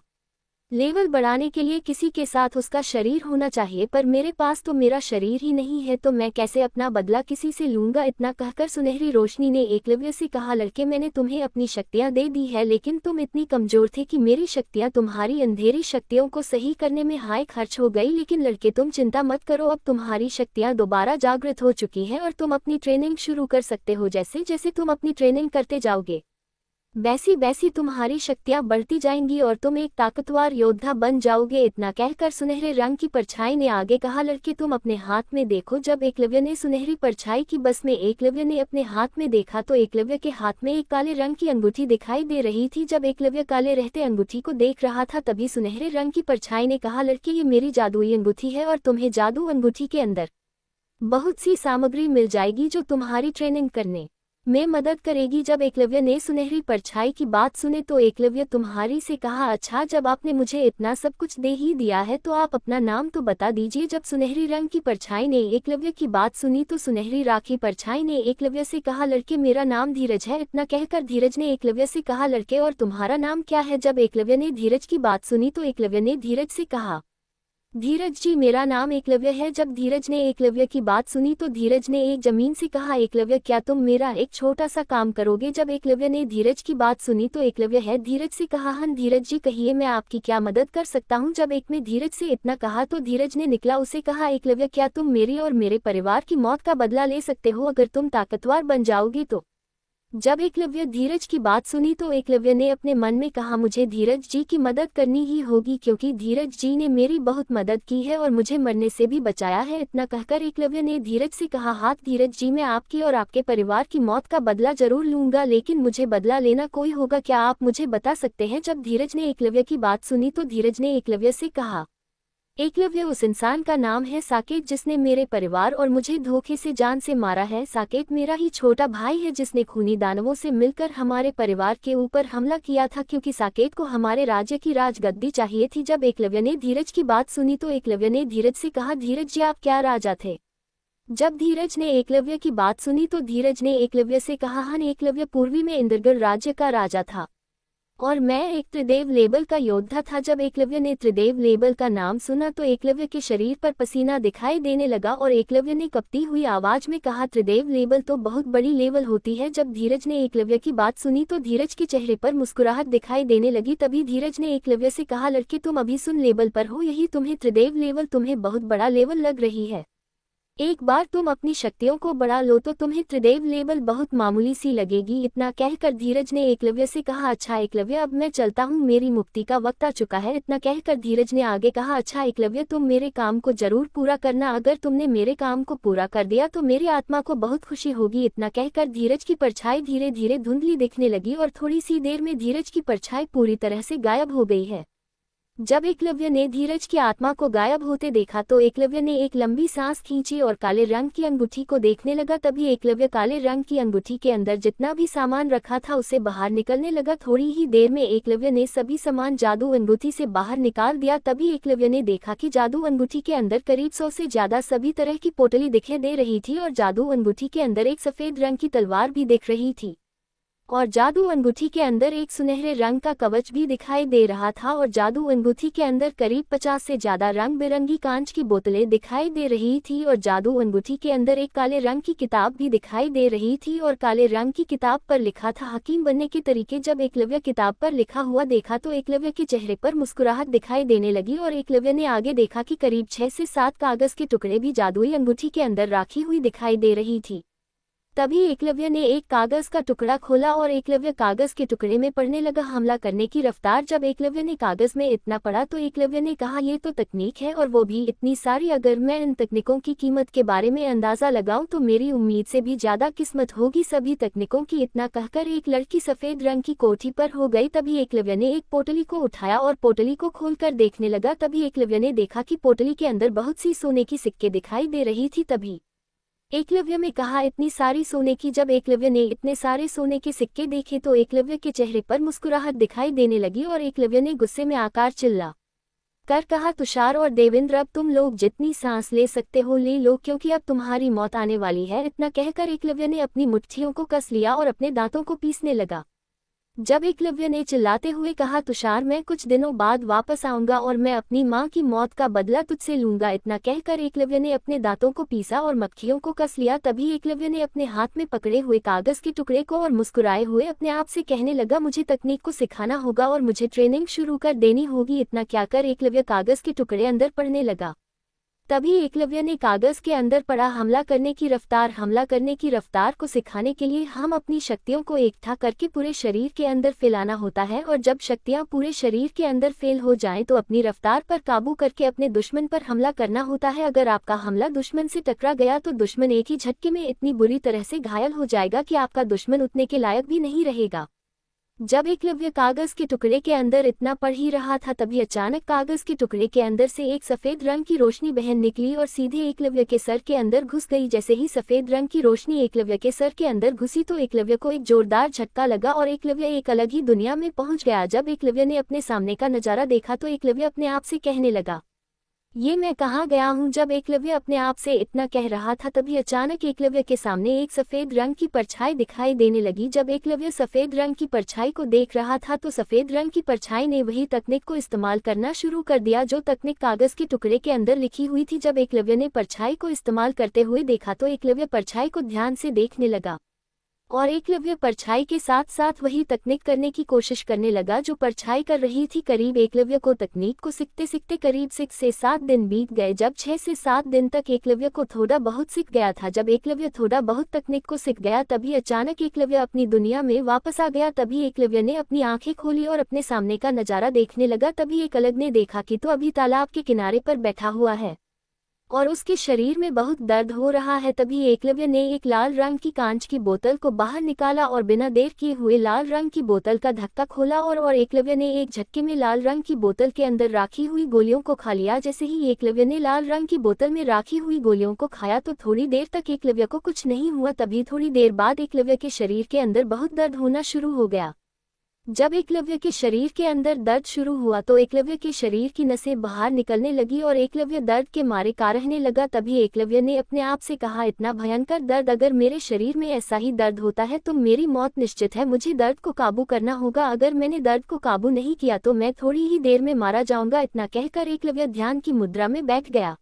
लेवल बढ़ाने के लिए किसी के साथ उसका शरीर होना चाहिए, पर मेरे पास तो मेरा शरीर ही नहीं है, तो मैं कैसे अपना बदला किसी से लूंगा। इतना कहकर सुनहरी रोशनी ने एकलव्य से कहा, लड़के मैंने तुम्हें अपनी शक्तियां दे दी है, लेकिन तुम इतनी कमजोर थे कि मेरी शक्तियां तुम्हारी अंधेरी शक्तियों को सही करने में हाय खर्च हो गई। लेकिन लड़के तुम चिंता मत करो, अब तुम्हारी शक्तियां दोबारा जागृत हो चुकी हैं और तुम अपनी ट्रेनिंग शुरू कर सकते हो। जैसे जैसे तुम अपनी ट्रेनिंग करते जाओगे वैसी वैसी तुम्हारी शक्तियां बढ़ती जाएंगी और तुम एक ताकतवर योद्धा बन जाओगे। इतना कहकर सुनहरे रंग की परछाई ने आगे कहा, लड़के तुम अपने हाथ में देखो। जब एकलव्य ने सुनहरी परछाई की बस में एकलव्य ने अपने हाथ में देखा तो एकलव्य के हाथ में एक काले रंग की अंगूठी दिखाई दे रही थी। जब एकलव्य काले रहते अंगूठी को देख रहा था तभी सुनहरे रंग की परछाई ने कहा, लड़के ये मेरी जादुई अंगूठी है और तुम्हें जादू अंगूठी के अंदर बहुत सी सामग्री मिल जाएगी जो तुम्हारी ट्रेनिंग करने में मदद करेगी। जब एकलव्य ने सुनहरी परछाई की बात सुने तो एकलव्य तुम्हारी से कहा, अच्छा जब आपने मुझे इतना सब कुछ दे ही दिया है तो आप अपना नाम तो बता दीजिए। जब सुनहरी रंग की परछाई ने एकलव्य की बात सुनी तो सुनहरी राखी परछाई ने एकलव्य से कहा, लड़के मेरा नाम धीरज है। इतना कहकर धीरज ने एकलव्य से कहा, लड़के और तुम्हारा नाम क्या है। जब एकलव्य ने धीरज की बात सुनी तो एकलव्य ने धीरज से कहा, धीरज जी मेरा नाम एकलव्य है। जब धीरज ने एकलव्य की बात सुनी तो धीरज ने एक जमीन से कहा, एकलव्य क्या तुम मेरा एक छोटा सा काम करोगे। जब एकलव्य ने धीरज की बात सुनी तो एकलव्य है धीरज से कहा, हाँ धीरज जी कहिए मैं आपकी क्या मदद कर सकता हूँ। जब एक में धीरज से इतना कहा तो धीरज ने निकला उसे कहा, एकलव्य क्या तुम मेरी और मेरे परिवार की मौत का बदला ले सकते हो अगर तुम ताकतवर बन जाओगे तो। जब एकलव्य धीरज की बात सुनी तो एकलव्य ने अपने मन में कहा, मुझे धीरज जी की मदद करनी ही होगी क्योंकि धीरज जी ने मेरी बहुत मदद की है और मुझे मरने से भी बचाया है। इतना कहकर एकलव्य ने धीरज से कहा, हाँ धीरज जी मैं आपकी और आपके परिवार की मौत का बदला जरूर लूंगा, लेकिन मुझे बदला लेना कोई होगा, क्या आप मुझे बता सकते हैं। जब धीरज ने एकलव्य की बात सुनी तो धीरज ने एकलव्य से कहा, एकलव्य उस इंसान का नाम है साकेत जिसने मेरे परिवार और मुझे धोखे से जान से मारा है। साकेत मेरा ही छोटा भाई है जिसने खूनी दानवों से मिलकर हमारे परिवार के ऊपर हमला किया था, क्योंकि साकेत को हमारे राज्य की राजगद्दी चाहिए थी। जब एकलव्य ने धीरज की बात सुनी तो एकलव्य ने धीरज से कहा, धीरज जी आप क्या राजा थे? जब धीरज ने एकलव्य की बात सुनी तो धीरज ने एकलव्य से कहा, हाँ एकलव्य पूर्वी में इंद्रगढ़ राज्य का राजा था और मैं एक त्रिदेव लेबल का योद्धा था। जब एकलव्य ने त्रिदेव लेबल का नाम सुना तो एकलव्य के शरीर पर पसीना दिखाई देने लगा और एकलव्य ने कपती हुई आवाज में कहा, त्रिदेव लेबल तो बहुत बड़ी लेवल होती है। जब धीरज ने एकलव्य की बात सुनी तो धीरज के चेहरे पर मुस्कुराहट दिखाई देने लगी। तभी धीरज ने एकलव्य से कहा, लड़के तुम अभी सुन लेवल पर हो, यही तुम्हें त्रिदेव लेवल तुम्हें बहुत बड़ा लेवल लग रही है। एक बार तुम अपनी शक्तियों को बढ़ा लो तो तुम्हें त्रिदेव लेवल बहुत मामूली सी लगेगी। इतना कहकर धीरज ने एकलव्य से कहा, अच्छा एकलव्य अब मैं चलता हूँ, मेरी मुक्ति का वक्त आ चुका है। इतना कहकर धीरज ने आगे कहा, अच्छा एकलव्य तुम मेरे काम को जरूर पूरा करना, अगर तुमने मेरे काम को पूरा कर दिया तो मेरी आत्मा को बहुत खुशी होगी। इतना कहकर धीरज की परछाई धीरे धीरे धुंधली दिखने लगी और थोड़ी सी देर में धीरज की परछाई पूरी तरह से गायब हो गई है। जब एकलव्य ने धीरज की आत्मा को गायब होते देखा तो एकलव्य ने एक लंबी सांस खींची और काले रंग की अंगूठी को देखने लगा। तभी एकलव्य काले रंग की अंगूठी के अंदर जितना भी सामान रखा था उसे बाहर निकलने लगा। थोड़ी ही देर में एकलव्य ने सभी सामान जादू अंगूठी से बाहर निकाल दिया। तभी एकलव्य ने देखा कि जादू अंगूठी के अंदर करीब 100 से ज्यादा सभी तरह की पोटली दिखाई दे रही थी और जादू अंगूठी के अंदर एक सफेद रंग की तलवार भी दिख रही थी और जादू अंगूठी के अंदर एक सुनहरे रंग का कवच भी दिखाई दे रहा था और जादू अंगूठी के अंदर करीब 50 से ज्यादा रंग बिरंगी कांच की बोतलें दिखाई दे रही थी और जादू अंगूठी के अंदर एक काले रंग की किताब भी दिखाई दे रही थी और काले रंग की किताब पर लिखा था हकीम बनने के तरीके। जब एकलव्य किताब पर लिखा हुआ देखा तो एकलव्य के चेहरे पर मुस्कुराहट दिखाई देने लगी और एकलव्य ने आगे देखा कि करीब 6 से 7 कागज के टुकड़े भी जादुई अंगूठी के अंदर राखी हुई दिखाई दे रही थी। तभी एकलव्य ने एक कागज का टुकड़ा खोला और एकलव्य कागज के टुकड़े में पढ़ने लगा, हमला करने की रफ्तार। जब एकलव्य ने कागज में इतना पढ़ा तो एकलव्य ने कहा, ये तो तकनीक है और वो भी इतनी सारी, अगर मैं इन तकनीकों की कीमत के बारे में अंदाजा लगाऊं तो मेरी उम्मीद से भी ज्यादा किस्मत होगी सभी तकनीकों की। इतना कहकर एक लड़की सफेद रंग की कोठी पर हो गई। तभी एकलव्य ने एक पोटली को उठाया और पोटली को खोलकर देखने लगा। तभी एकलव्य ने देखा कि पोटली के अंदर बहुत सी सोने की सिक्के दिखाई दे रही थी। तभी एकलव्य में कहा, इतनी सारी सोने की। जब एकलव्य ने इतने सारे सोने के सिक्के देखे तो एकलव्य के चेहरे पर मुस्कुराहट दिखाई देने लगी और एकलव्य ने गुस्से में आकर चिल्ला कर कहा, तुषार और देवेंद्र अब तुम लोग जितनी सांस ले सकते हो ले लो, क्योंकि अब तुम्हारी मौत आने वाली है। इतना कहकर एकलव्य ने अपनी मुट्ठियों को कस लिया और अपने दांतों को पीसने लगा। जब एकलव्य ने चिल्लाते हुए कहा, तुषार मैं कुछ दिनों बाद वापस आऊंगा और मैं अपनी मां की मौत का बदला तुझसे लूंगा। इतना कहकर एकलव्य ने अपने दांतों को पीसा और मक्खियों को कस लिया। तभी एकलव्य ने अपने हाथ में पकड़े हुए कागज के टुकड़े को और मुस्कुराए हुए अपने आप से कहने लगा, मुझे तकनीक को सिखाना होगा और मुझे ट्रेनिंग शुरू कर देनी होगी। इतना क्या कर एकलव्य कागज के टुकड़े अंदर पड़ने लगा। तभी एकलव्य ने कागज के अंदर पड़ा, हमला करने की रफ्तार को सिखाने के लिए हम अपनी शक्तियों को इकट्ठा करके पूरे शरीर के अंदर फैलाना होता है और जब शक्तियां पूरे शरीर के अंदर फेल हो जाएं तो अपनी रफ्तार पर काबू करके अपने दुश्मन पर हमला करना होता है। अगर आपका हमला दुश्मन से टकरा गया तो दुश्मन एक ही झटके में इतनी बुरी तरह से घायल हो जाएगा कि आपका दुश्मन उतने के लायक भी नहीं रहेगा। जब एकलव्य कागज के टुकड़े के अंदर इतना पढ़ ही रहा था तभी अचानक कागज के टुकड़े के अंदर से एक सफेद रंग की रोशनी बहन निकली और सीधे एकलव्य के सर के अंदर घुस गई। जैसे ही सफेद रंग की रोशनी एकलव्य के सर के अंदर घुसी तो एकलव्य को एक जोरदार झटका लगा और एकलव्य एक अलग ही दुनिया में पहुंच गया। जब एकलव्य ने अपने सामने का नजारा देखा तो एकलव्य अपने आप से कहने लगा, ये मैं कहाँ गया हूँ। जब एकलव्य अपने आप से इतना कह रहा था तभी अचानक एकलव्य के सामने एक सफेद रंग की परछाई दिखाई देने लगी। जब एकलव्य सफेद रंग की परछाई को देख रहा था तो सफेद रंग की परछाई ने वही तकनीक को इस्तेमाल करना शुरू कर दिया जो तकनीक कागज के टुकड़े के अंदर लिखी हुई थी। जब एकलव्य ने परछाई को इस्तेमाल करते हुए देखा तो एकलव्य परछाई को ध्यान से देखने लगा और एकलव्य परछाई के साथ साथ वही तकनीक करने की कोशिश करने लगा जो परछाई कर रही थी। करीब एकलव्य को तकनीक को सीखते सीखते करीब 6 से 7 दिन बीत गए। जब 6 से 7 दिन तक एकलव्य को थोड़ा बहुत सीख गया था। जब एकलव्य थोड़ा बहुत तकनीक को सीख गया तभी अचानक एकलव्य अपनी दुनिया में वापस आ गया। तभी एकलव्य ने अपनी आंखें खोली और अपने सामने का नजारा देखने लगा। तभी एक अलग ने देखा कि तो अभी तालाब के किनारे पर बैठा हुआ है और उसके शरीर में बहुत दर्द हो रहा है। तभी एकलव्य ने एक लाल रंग की कांच की बोतल को बाहर निकाला और बिना देर किए हुए लाल रंग की बोतल का ढक्कन खोला और एकलव्य ने एक झटके में लाल रंग की बोतल के अंदर राखी हुई गोलियों को खा लिया। जैसे ही एकलव्य ने लाल रंग की बोतल में राखी हुई गोलियों को खाया तो थोड़ी देर तक एकलव्य को कुछ नहीं हुआ। तभी थोड़ी देर बाद एकलव्य के शरीर के अंदर बहुत दर्द होना शुरू हो गया। जब एकलव्य के शरीर के अंदर दर्द शुरू हुआ तो एकलव्य के शरीर की नसें बाहर निकलने लगी और एकलव्य दर्द के मारे काढ़ने लगा। तभी एकलव्य ने अपने आप से कहा, इतना भयंकर दर्द, अगर मेरे शरीर में ऐसा ही दर्द होता है तो मेरी मौत निश्चित है। मुझे दर्द को काबू करना होगा। अगर मैंने दर्द को काबू नहीं किया तो मैं थोड़ी ही देर में मारा जाऊंगा। इतना कहकर एकलव्य ध्यान की मुद्रा में बैठ गया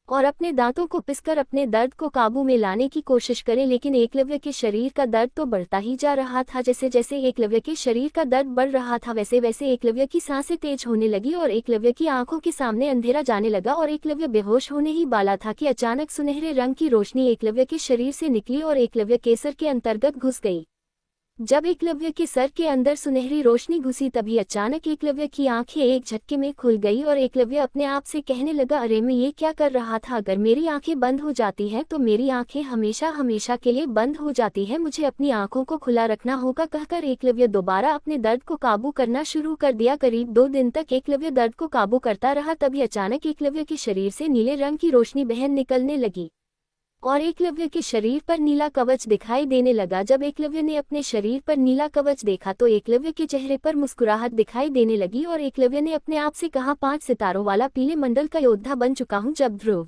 और अपने दांतों को पिसकर अपने दर्द को काबू में लाने की कोशिश करे। लेकिन एकलव्य के शरीर का दर्द तो बढ़ता ही जा रहा था। जैसे जैसे एकलव्य के शरीर का दर्द बढ़ रहा था वैसे वैसे एकलव्य की सांसें तेज होने लगी और एकलव्य की आंखों के सामने अंधेरा जाने लगा और एकलव्य बेहोश होने ही वाला था कि अचानक सुनहरे रंग की रोशनी एकलव्य के शरीर से निकली और एकलव्य के सर के अंतर्गत घुस गई। जब एकलव्य के सर के अंदर सुनहरी रोशनी घुसी तभी अचानक एकलव्य की आंखें एक झटके में खुल गई और एकलव्य अपने आप से कहने लगा, अरे मैं ये क्या कर रहा था? अगर मेरी आंखें बंद हो जाती हैं तो मेरी आंखें हमेशा हमेशा के लिए बंद हो जाती हैं। मुझे अपनी आंखों को खुला रखना होगा। कहकर एकलव्य दोबारा अपने दर्द को काबू करना शुरू कर दिया। करीब 2 दिन तक एकलव्य दर्द को काबू करता रहा। तभी अचानक एकलव्य के शरीर से नीले रंग की रोशनी बहन निकलने लगी और एकलव्य के शरीर पर नीला कवच दिखाई देने लगा। जब एकलव्य ने अपने शरीर पर नीला कवच देखा तो एकलव्य के चेहरे पर मुस्कुराहट दिखाई देने लगी और एकलव्य ने अपने आप से कहा, 5 सितारों वाला पीले मंडल का योद्धा बन चुका हूं। जब ध्रुव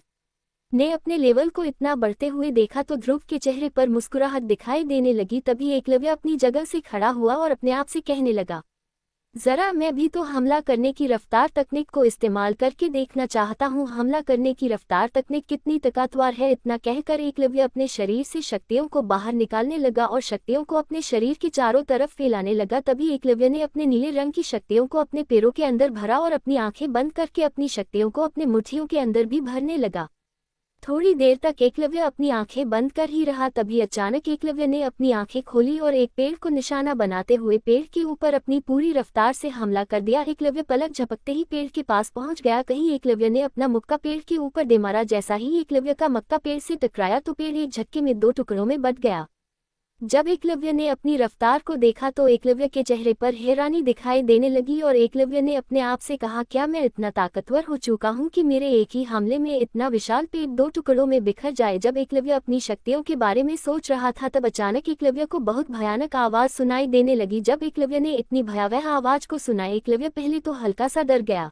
ने अपने लेवल को इतना बढ़ते हुए देखा तो ध्रुव के चेहरे पर मुस्कुराहट दिखाई देने लगी। तभी एकलव्य अपनी जगह से खड़ा हुआ और अपने आप से कहने लगा, जरा मैं भी तो हमला करने की रफ्तार तकनीक को इस्तेमाल करके देखना चाहता हूँ। हमला करने की रफ्तार तकनीक कितनी ताकतवर है। इतना कहकर एकलव्य अपने शरीर से शक्तियों को बाहर निकालने लगा और शक्तियों को अपने शरीर के चारों तरफ फैलाने लगा। तभी एकलव्य ने अपने नीले रंग की शक्तियों को अपने पैरों के अंदर भरा और अपनी आंखें बंद करके अपनी शक्तियों को अपने मुट्ठियों के अंदर भी भरने लगा। थोड़ी देर तक एकलव्य अपनी आंखें बंद कर ही रहा। तभी अचानक एकलव्य ने अपनी आंखें खोली और एक पेड़ को निशाना बनाते हुए पेड़ के ऊपर अपनी पूरी रफ्तार से हमला कर दिया। एकलव्य पलक झपकते ही पेड़ के पास पहुंच गया। कहीं एकलव्य ने अपना मुक्का पेड़ के ऊपर दे मारा। जैसा ही एकलव्य का मक्का पेड़ से टकराया तो पेड़ एक झटके में 2 टुकड़ों में बंट गया। जब एकलव्य ने अपनी रफ्तार को देखा तो एकलव्य के चेहरे पर हैरानी दिखाई देने लगी और एकलव्य ने अपने आप से कहा, क्या मैं इतना ताकतवर हो चुका हूँ कि मेरे एक ही हमले में इतना विशाल पेड़ 2 टुकड़ों में बिखर जाए? जब एकलव्य अपनी शक्तियों के बारे में सोच रहा था तब अचानक एकलव्य को बहुत भयानक आवाज सुनाई देने लगी। जब एकलव्य ने इतनी भयावह आवाज को सुना एकलव्य पहले तो हल्का सा डर गया।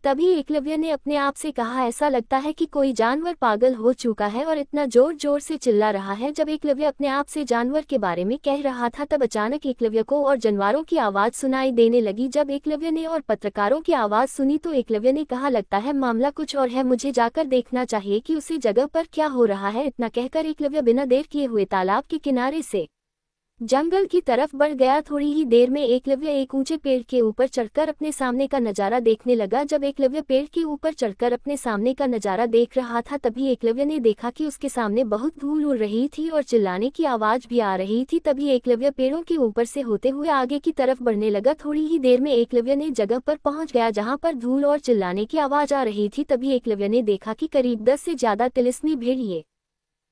तभी एकलव्य ने अपने आप से कहा, ऐसा लगता है कि कोई जानवर पागल हो चुका है और इतना जोर जोर से चिल्ला रहा है। जब एकलव्य अपने आप से जानवर के बारे में कह रहा था तब अचानक एकलव्य को और जानवरों की आवाज सुनाई देने लगी। जब एकलव्य ने और पत्रकारों की आवाज सुनी तो एकलव्य ने कहा, लगता है मामला कुछ और है, मुझे जाकर देखना चाहिए कि उसी जगह पर क्या हो रहा है। इतना कहकर एकलव्य बिना देर किए हुए तालाब के किनारे से जंगल की तरफ बढ़ गया। थोड़ी ही देर में एकलव्य एक ऊंचे पेड़ के ऊपर चढ़कर अपने सामने का नजारा देखने लगा। जब एकलव्य पेड़ के ऊपर चढ़कर अपने सामने का नजारा देख रहा था तभी एकलव्य ने देखा कि उसके सामने बहुत धूल उड़ रही थी और चिल्लाने की आवाज भी आ रही थी। तभी एकलव्य पेड़ों के ऊपर से होते हुए आगे की तरफ बढ़ने लगा। थोड़ी ही देर में एकलव्य ने जगह पर पहुंच गया जहां पर धूल और चिल्लाने की आवाज आ रही थी। तभी एकलव्य ने देखा कि करीब 10 से ज्यादा तिलिस्मी भेड़िए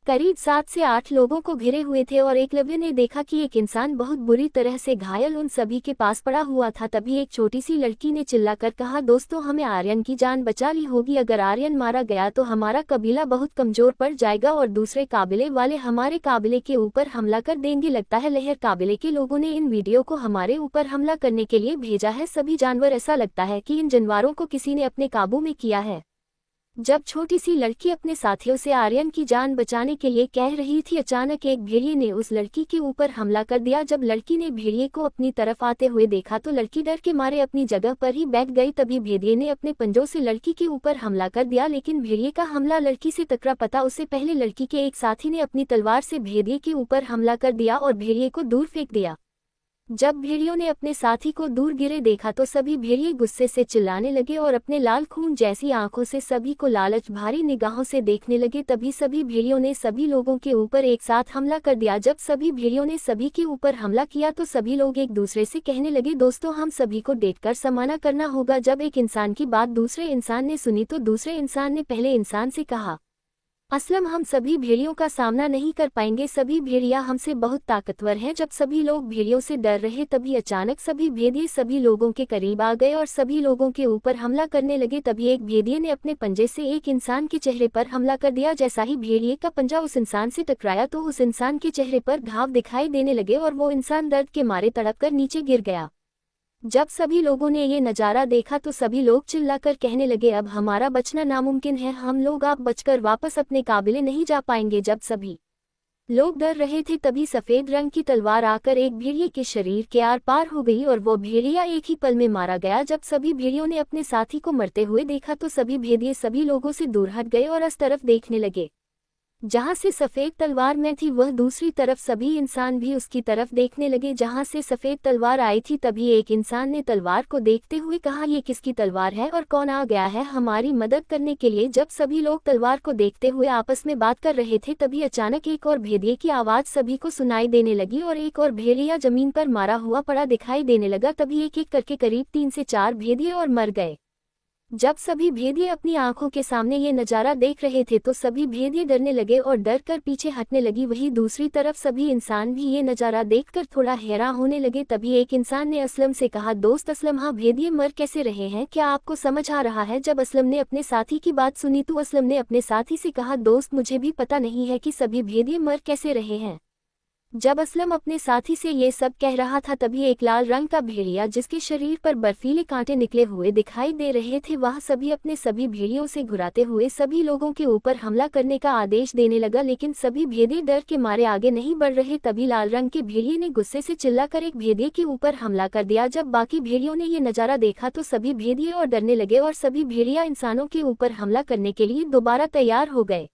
करीब 7 से 8 लोगों को घिरे हुए थे और एकलव्य ने देखा कि एक इंसान बहुत बुरी तरह से घायल उन सभी के पास पड़ा हुआ था। तभी एक छोटी सी लड़की ने चिल्लाकर कहा, दोस्तों हमें आर्यन की जान बचा ली होगी। अगर आर्यन मारा गया तो हमारा कबीला बहुत कमजोर पड़ जाएगा और दूसरे काबिले वाले हमारे काबिले के ऊपर हमला कर देंगे। लगता है लहर काबिले के लोगों ने इन वीडियो को हमारे ऊपर हमला करने के लिए भेजा है। सभी जानवर, ऐसा लगता है कि इन जानवरों को किसी ने अपने काबू में किया है। जब छोटी सी लड़की अपने साथियों से आर्यन की जान बचाने के लिए कह रही थी अचानक एक भेड़िए ने उस लड़की के ऊपर हमला कर दिया। जब लड़की ने भेड़िए को अपनी तरफ आते हुए देखा तो लड़की डर के मारे अपनी जगह पर ही बैठ गई। तभी भेड़िए ने अपने पंजों से लड़की के ऊपर हमला कर दिया लेकिन भेड़िए का हमला लड़की से टकरा पता उससे पहले लड़की के एक साथी ने अपनी तलवार से भेड़िए के ऊपर हमला कर दिया और भेड़िए को दूर फेंक दिया। जब भेड़ियों ने अपने साथी को दूर गिरे देखा तो सभी भेड़िए गुस्से से चिल्लाने लगे और अपने लाल खून जैसी आंखों से सभी को लालच भारी निगाहों से देखने लगे। तभी सभी भेड़ियों ने सभी लोगों के ऊपर एक साथ हमला कर दिया। जब सभी भेड़ियों ने सभी के ऊपर हमला किया तो सभी लोग एक दूसरे से कहने लगे, दोस्तों हम सभी को देखकर सामना करना होगा। जब एक इंसान की बात दूसरे इंसान ने सुनी तो दूसरे इंसान ने पहले इंसान से कहा, असलम हम सभी भेड़ियों का सामना नहीं कर पाएंगे, सभी भेड़िया हमसे बहुत ताकतवर हैं। जब सभी लोग भेड़ियों से डर रहे तभी अचानक सभी भेड़िए सभी लोगों के करीब आ गए और सभी लोगों के ऊपर हमला करने लगे। तभी एक भेड़िए ने अपने पंजे से एक इंसान के चेहरे पर हमला कर दिया। जैसा ही भेड़िए का पंजा उस इंसान से टकराया तो उस इंसान के चेहरे पर घाव दिखाई देने लगे और वो इंसान दर्द के मारे तड़प कर नीचे गिर गया। जब सभी लोगों ने ये नज़ारा देखा तो सभी लोग चिल्लाकर कहने लगे, अब हमारा बचना नामुमकिन है, हम लोग आप बचकर वापस अपने काबिले नहीं जा पाएंगे। जब सभी लोग डर रहे थे तभी सफ़ेद रंग की तलवार आकर एक भेड़िए के शरीर के आर पार हो गई और वो भेड़िया एक ही पल में मारा गया। जब सभी भेड़ियों ने अपने साथी को मरते हुए देखा तो सभी भेड़िए सभी लोगों से दूर हट गए और उस तरफ देखने लगे जहां से सफेद तलवार में थी। वह दूसरी तरफ सभी इंसान भी उसकी तरफ देखने लगे जहां से सफेद तलवार आई थी। तभी एक इंसान ने तलवार को देखते हुए कहा, ये किसकी तलवार है और कौन आ गया है हमारी मदद करने के लिए। जब सभी लोग तलवार को देखते हुए आपस में बात कर रहे थे तभी अचानक एक और भेड़िए की आवाज सभी को सुनाई देने लगी और एक और भेड़िया जमीन पर मारा हुआ पड़ा दिखाई देने लगा। तभी एक एक करके करीब 3 से 4 भेड़िए और मर गए। जब सभी भेड़िए अपनी आंखों के सामने ये नज़ारा देख रहे थे तो सभी भेड़िए डरने लगे और डर कर पीछे हटने लगी। वहीं दूसरी तरफ सभी इंसान भी ये नज़ारा देखकर थोड़ा हैरान होने लगे। तभी एक इंसान ने असलम से कहा, दोस्त असलम हाँ भेड़िए मर कैसे रहे हैं, क्या आपको समझ आ रहा है। जब असलम ने अपने साथी की बात सुनी तो असलम ने अपने साथी से कहा, दोस्त मुझे भी पता नहीं है कि सभी भेड़िए मर कैसे रहे हैं। जब असलम अपने साथी से ये सब कह रहा था तभी एक लाल रंग का भेड़िया जिसके शरीर पर बर्फीले कांटे निकले हुए दिखाई दे रहे थे वह सभी अपने सभी भेड़ियों से घुराते हुए सभी लोगों के ऊपर हमला करने का आदेश देने लगा, लेकिन सभी भेड़िए डर के मारे आगे नहीं बढ़ रहे। तभी लाल रंग के भेड़िए ने गुस्से से चिल्लाकर एक भेड़िए के ऊपर हमला कर दिया। जब बाकी भेड़ियों ने ये नज़ारा देखा तो सभी भेड़िए और डरने लगे और सभी भेड़िया इंसानों के ऊपर हमला करने के लिए दोबारा तैयार हो गए।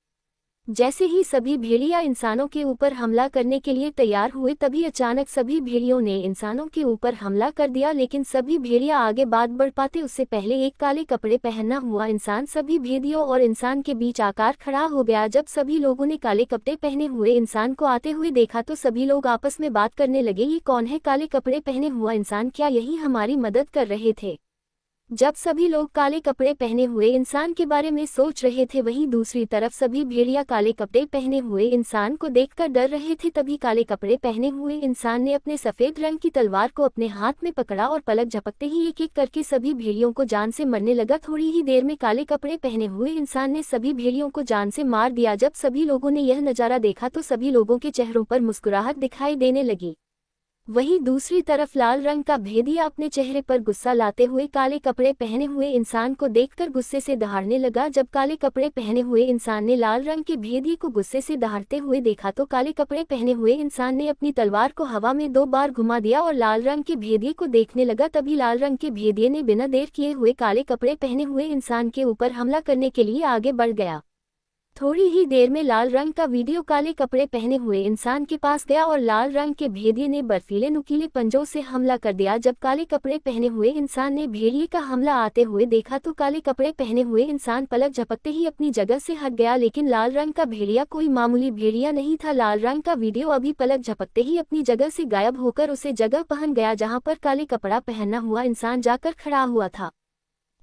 जैसे ही सभी भेड़िया इंसानों के ऊपर हमला करने के लिए तैयार हुए तभी अचानक सभी भेड़ियों ने इंसानों के ऊपर हमला कर दिया, लेकिन सभी भेड़िया आगे बढ़ पाते उससे पहले एक काले कपड़े पहना हुआ इंसान सभी भेड़ियों और इंसान के बीच आकर खड़ा हो गया। जब सभी लोगों ने काले कपड़े पहने हुए इंसान को आते हुए देखा तो सभी लोग आपस में बात करने लगे, ये कौन है काले कपड़े पहने हुआ इंसान, क्या यही हमारी मदद कर रहे थे। जब सभी लोग काले कपड़े पहने हुए इंसान के बारे में सोच रहे थे वहीं दूसरी तरफ सभी भेड़िया काले कपड़े पहने हुए इंसान को देखकर डर रहे थे। तभी काले कपड़े पहने हुए इंसान ने अपने सफेद रंग की तलवार को अपने हाथ में पकड़ा और पलक झपकते ही एक एक करके सभी भेड़ियों को जान से मरने लगा। थोड़ी ही देर में काले कपड़े पहने हुए इंसान ने सभी भेड़ियों को जान से मार दिया। जब सभी लोगों ने यह नज़ारा देखा तो सभी लोगों के चेहरों पर मुस्कुराहट दिखाई देने लगी। वहीं दूसरी तरफ लाल रंग का भेड़िया अपने चेहरे पर गुस्सा लाते हुए काले कपड़े पहने हुए इंसान को देखकर गुस्से से दहाड़ने लगा। जब काले कपड़े पहने हुए इंसान ने लाल रंग के भेड़िए को गुस्से से दहाड़ते हुए देखा तो काले कपड़े पहने हुए इंसान ने अपनी तलवार को हवा में 2 बार घुमा दिया और लाल रंग के भेड़िए को देखने लगा। तभी लाल रंग के भेड़िए ने बिना देर किए हुए काले कपड़े पहने हुए इंसान के ऊपर हमला करने के लिए आगे बढ़ गया। थोड़ी ही देर में लाल रंग का वीडियो काले कपड़े पहने हुए इंसान के पास गया और लाल रंग के भेड़िए ने बर्फीले नुकीले पंजों से हमला कर दिया। जब काले कपड़े पहने हुए इंसान ने भेड़िए का हमला आते हुए देखा तो काले कपड़े पहने हुए इंसान पलक झपकते ही अपनी जगह से हट गया, लेकिन लाल रंग का भेड़िया कोई मामूली भेड़िया नहीं था। लाल रंग का वीडियो अभी पलक झपकते ही अपनी जगह से गायब होकर उसे जगह पहन गया जहां पर काले कपड़ा पहना हुआ इंसान जाकर खड़ा हुआ था।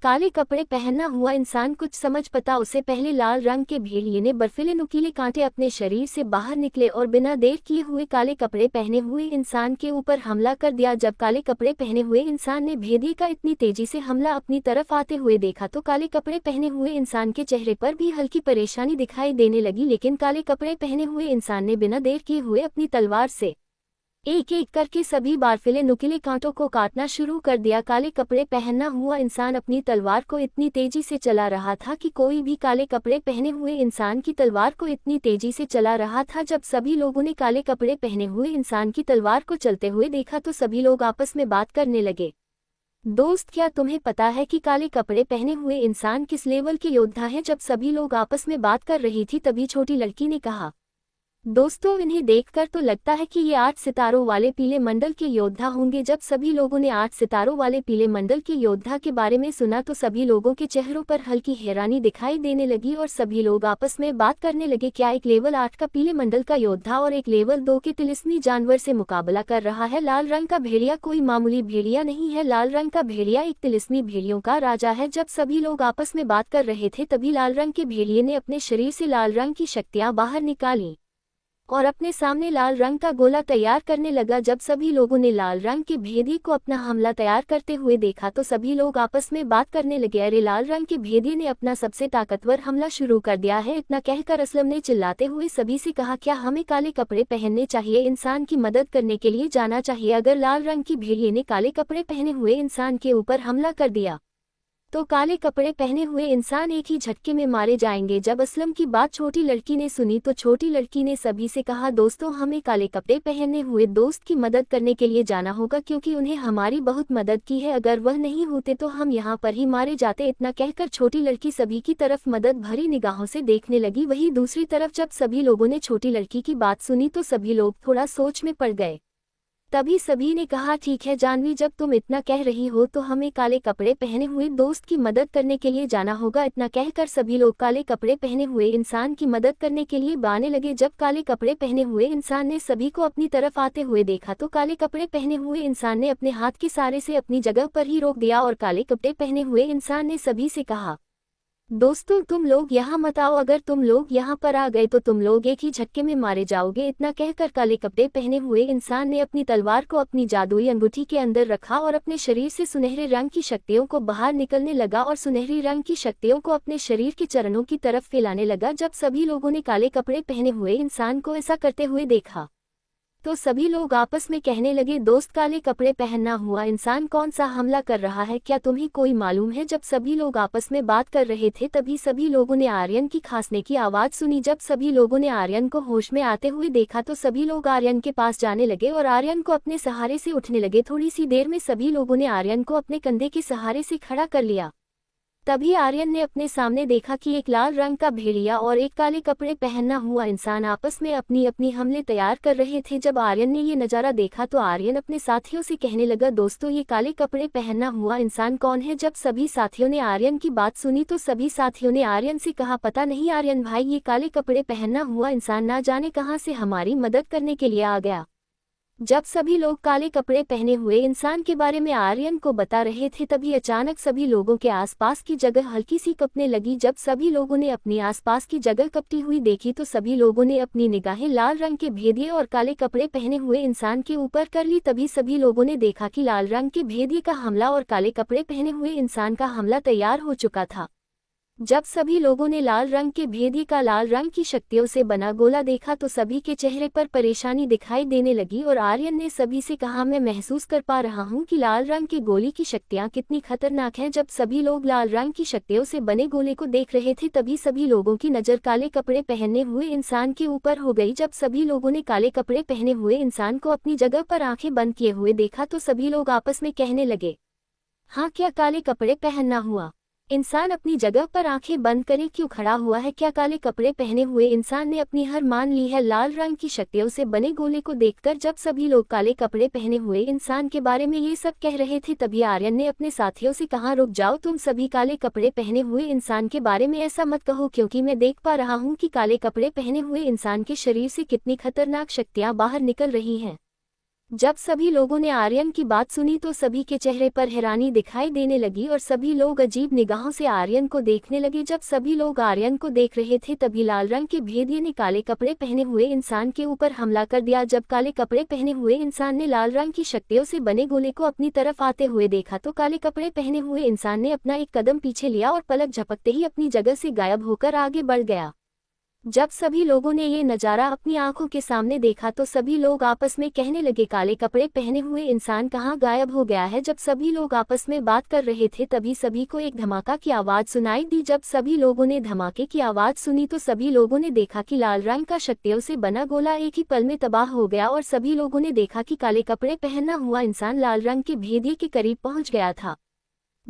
काले कपड़े पहना हुआ इंसान कुछ समझ पता उससे पहले लाल रंग के भेड़िए ने बर्फीले नुकीले कांटे अपने शरीर से बाहर निकले और बिना देर किए हुए काले कपड़े पहने हुए इंसान के ऊपर हमला कर दिया। जब काले कपड़े पहने हुए इंसान ने भेड़िए का इतनी तेजी से हमला अपनी तरफ आते हुए देखा तो काले कपड़े पहने हुए इंसान के चेहरे पर भी हल्की परेशानी दिखाई देने लगी, लेकिन काले कपड़े पहने हुए इंसान ने बिना देर किए हुए अपनी तलवार से एक एक करके सभी बर्फीले नुकीले कांटों को काटना शुरू कर दिया। काले कपड़े पहना हुआ इंसान अपनी तलवार को इतनी तेजी से चला रहा था कि कोई भी काले कपड़े पहने हुए इंसान की तलवार को इतनी तेजी से चला रहा था। जब सभी लोगों ने काले कपड़े पहने हुए इंसान की तलवार को चलते हुए देखा तो सभी लोग आपस में बात करने लगे, दोस्त क्या तुम्हें पता है कि काले कपड़े पहने हुए इंसान किस लेवल के योद्धा हैं। जब सभी लोग आपस में बात कर रही थी तभी छोटी लड़की ने कहा, दोस्तों, इन्हें देखकर तो लगता है कि ये 8 सितारों वाले पीले मंडल के योद्धा होंगे। जब सभी लोगों ने 8 सितारों वाले पीले मंडल के योद्धा के बारे में सुना तो सभी लोगों के चेहरों पर हल्की हैरानी दिखाई देने लगी और सभी लोग आपस में बात करने लगे, क्या एक लेवल 8 का पीले मंडल का योद्धा और एक लेवल 2 के तिलिस्मी जानवर से मुकाबला कर रहा है। लाल रंग का भेड़िया कोई मामूली भेड़िया नहीं है, लाल रंग का भेड़िया एक तिलिस्मी भेड़ियों का राजा है। जब सभी लोग आपस में बात कर रहे थे तभी लाल रंग के भेड़िए ने अपने शरीर से लाल रंग की शक्तियां बाहर निकाली और अपने सामने लाल रंग का गोला तैयार करने लगा। जब सभी लोगों ने लाल रंग के भेदिए को अपना हमला तैयार करते हुए देखा तो सभी लोग आपस में बात करने लगे, अरे लाल रंग के भेदिए ने अपना सबसे ताकतवर हमला शुरू कर दिया है। इतना कहकर असलम ने चिल्लाते हुए सभी से कहा, क्या हमें काले कपड़े पहनने चाहिए, इंसान की मदद करने के लिए जाना चाहिए। अगर लाल रंग की भेड़िए ने काले कपड़े पहने हुए इंसान के ऊपर हमला कर दिया तो काले कपड़े पहने हुए इंसान एक ही झटके में मारे जाएंगे। जब असलम की बात छोटी लड़की ने सुनी तो छोटी लड़की ने सभी से कहा, दोस्तों हमें काले कपड़े पहने हुए दोस्त की मदद करने के लिए जाना होगा क्योंकि उन्हें हमारी बहुत मदद की है, अगर वह नहीं होते तो हम यहाँ पर ही मारे जाते। इतना कहकर छोटी लड़की सभी की तरफ मदद भरी निगाहों से देखने लगी। वहीं दूसरी तरफ जब सभी लोगों ने छोटी लड़की की बात सुनी तो सभी लोग थोड़ा सोच में पड़ गए। तभी सभी ने कहा, ठीक है जानवी, जब तुम इतना कह रही हो तो हमें काले कपड़े पहने हुए दोस्त की मदद करने के लिए जाना होगा। इतना कहकर सभी लोग काले कपड़े पहने हुए इंसान की मदद करने के लिए बाने लगे। जब काले कपड़े पहने हुए इंसान ने सभी को अपनी तरफ आते हुए देखा तो काले कपड़े पहने हुए इंसान ने अपने हाथ के सहारे से अपनी जगह पर ही रोक दिया और काले कपड़े पहने हुए इंसान ने सभी से कहा, दोस्तों तुम लोग यहाँ मत आओ, अगर तुम लोग यहाँ पर आ गए तो तुम लोग एक ही झटके में मारे जाओगे। इतना कहकर काले कपड़े पहने हुए इंसान ने अपनी तलवार को अपनी जादुई अंगूठी के अंदर रखा और अपने शरीर से सुनहरे रंग की शक्तियों को बाहर निकलने लगा और सुनहरी रंग की शक्तियों को अपने शरीर के चरणों की तरफ फैलाने लगा। जब सभी लोगों ने काले कपड़े पहने हुए इंसान को ऐसा करते हुए देखा तो सभी लोग आपस में कहने लगे, दोस्त काले कपड़े पहना हुआ इंसान कौन सा हमला कर रहा है, क्या तुम्हें कोई मालूम है। जब सभी लोग आपस में बात कर रहे थे तभी सभी लोगों ने आर्यन की खांसने की आवाज़ सुनी। जब सभी लोगों ने आर्यन को होश में आते हुए देखा तो सभी लोग आर्यन के पास जाने लगे और आर्यन को अपने सहारे से उठने लगे। थोड़ी सी देर में सभी लोगों ने आर्यन को अपने कंधे के सहारे से खड़ा कर लिया। तभी आर्यन ने अपने सामने देखा कि एक लाल रंग का भेड़िया और एक काले कपड़े पहना हुआ इंसान आपस में अपनी अपनी हमले तैयार कर रहे थे। जब आर्यन ने ये नज़ारा देखा तो आर्यन अपने साथियों से कहने लगा, दोस्तों ये काले कपड़े पहना हुआ इंसान कौन है। जब सभी साथियों ने आर्यन की बात सुनी तो सभी साथियों ने आर्यन से कहा, पता नहीं आर्यन भाई, ये काले कपड़े पहना हुआ इंसान ना जाने कहाँ से हमारी मदद करने के लिए आ गया। जब सभी लोग काले कपड़े पहने हुए इंसान के बारे में आर्यन को बता रहे थे तभी अचानक सभी लोगों के आसपास की जगह हल्की सी कपने लगी। जब सभी लोगों ने अपनी आसपास की जगह कपटी हुई देखी तो सभी लोगों ने अपनी निगाहें लाल रंग के भेदिए और काले कपड़े पहने हुए इंसान के ऊपर कर ली। तभी सभी लोगों ने देखा कि लाल रंग के भेदिए का हमला और काले कपड़े पहने हुए इंसान का हमला तैयार हो चुका था। जब सभी लोगों ने लाल रंग के भेदिए का लाल रंग की शक्तियों से बना गोला देखा तो सभी के चेहरे पर परेशानी दिखाई देने लगी और आर्यन ने सभी से कहा, मैं महसूस कर पा रहा हूँ कि लाल रंग के गोली की शक्तियाँ कितनी खतरनाक हैं। जब सभी लोग लाल रंग की शक्तियों से बने गोले को देख रहे थे तभी सभी लोगों की नज़र काले कपड़े पहने हुए इंसान के ऊपर हो गई। जब सभी लोगों ने काले कपड़े पहने हुए इंसान को अपनी जगह पर आंखें बंद किए हुए देखा तो सभी लोग आपस में कहने लगे, हाँ क्या काले कपड़े पहनना हुआ इंसान अपनी जगह पर आंखें बंद करे क्यों खड़ा हुआ है, क्या काले कपड़े पहने हुए इंसान ने अपनी हार मान ली है। लाल रंग की शक्तियों से बने गोले को देखकर जब सभी लोग काले कपड़े पहने हुए इंसान के बारे में ये सब कह रहे थे तभी आर्यन ने अपने साथियों से कहा, रुक जाओ, तुम सभी काले कपड़े पहने हुए इंसान के बारे में ऐसा मत कहो क्योंकि मैं देख पा रहा हूँ कि काले कपड़े पहने हुए इंसान के शरीर से कितनी खतरनाक शक्तियाँ बाहर निकल रही हैं। जब सभी लोगों ने आर्यन की बात सुनी तो सभी के चेहरे पर हैरानी दिखाई देने लगी और सभी लोग अजीब निगाहों से आर्यन को देखने लगे। जब सभी लोग आर्यन को देख रहे थे तभी लाल रंग के भेदिए ने काले कपड़े पहने हुए इंसान के ऊपर हमला कर दिया। जब काले कपड़े पहने हुए इंसान ने लाल रंग की शक्तियों से बने गोले को अपनी तरफ आते हुए देखा तो काले कपड़े पहने हुए इंसान ने अपना एक कदम पीछे लिया और पलक झपकते ही अपनी जगह से गायब होकर आगे बढ़ गया। जब सभी लोगों ने ये नज़ारा अपनी आंखों के सामने देखा तो सभी लोग आपस में कहने लगे, काले कपड़े पहने हुए इंसान कहाँ गायब हो गया है। जब सभी लोग आपस में बात कर रहे थे तभी सभी को एक धमाका की आवाज़ सुनाई दी। जब सभी लोगों ने धमाके की आवाज़ सुनी तो सभी लोगों ने देखा कि लाल रंग का शक्तियों से बना गोला एक ही पल में तबाह हो गया और सभी लोगों ने देखा कि काले कपड़े पहना हुआ इंसान लाल रंग के भेदिए के करीब पहुंच गया था।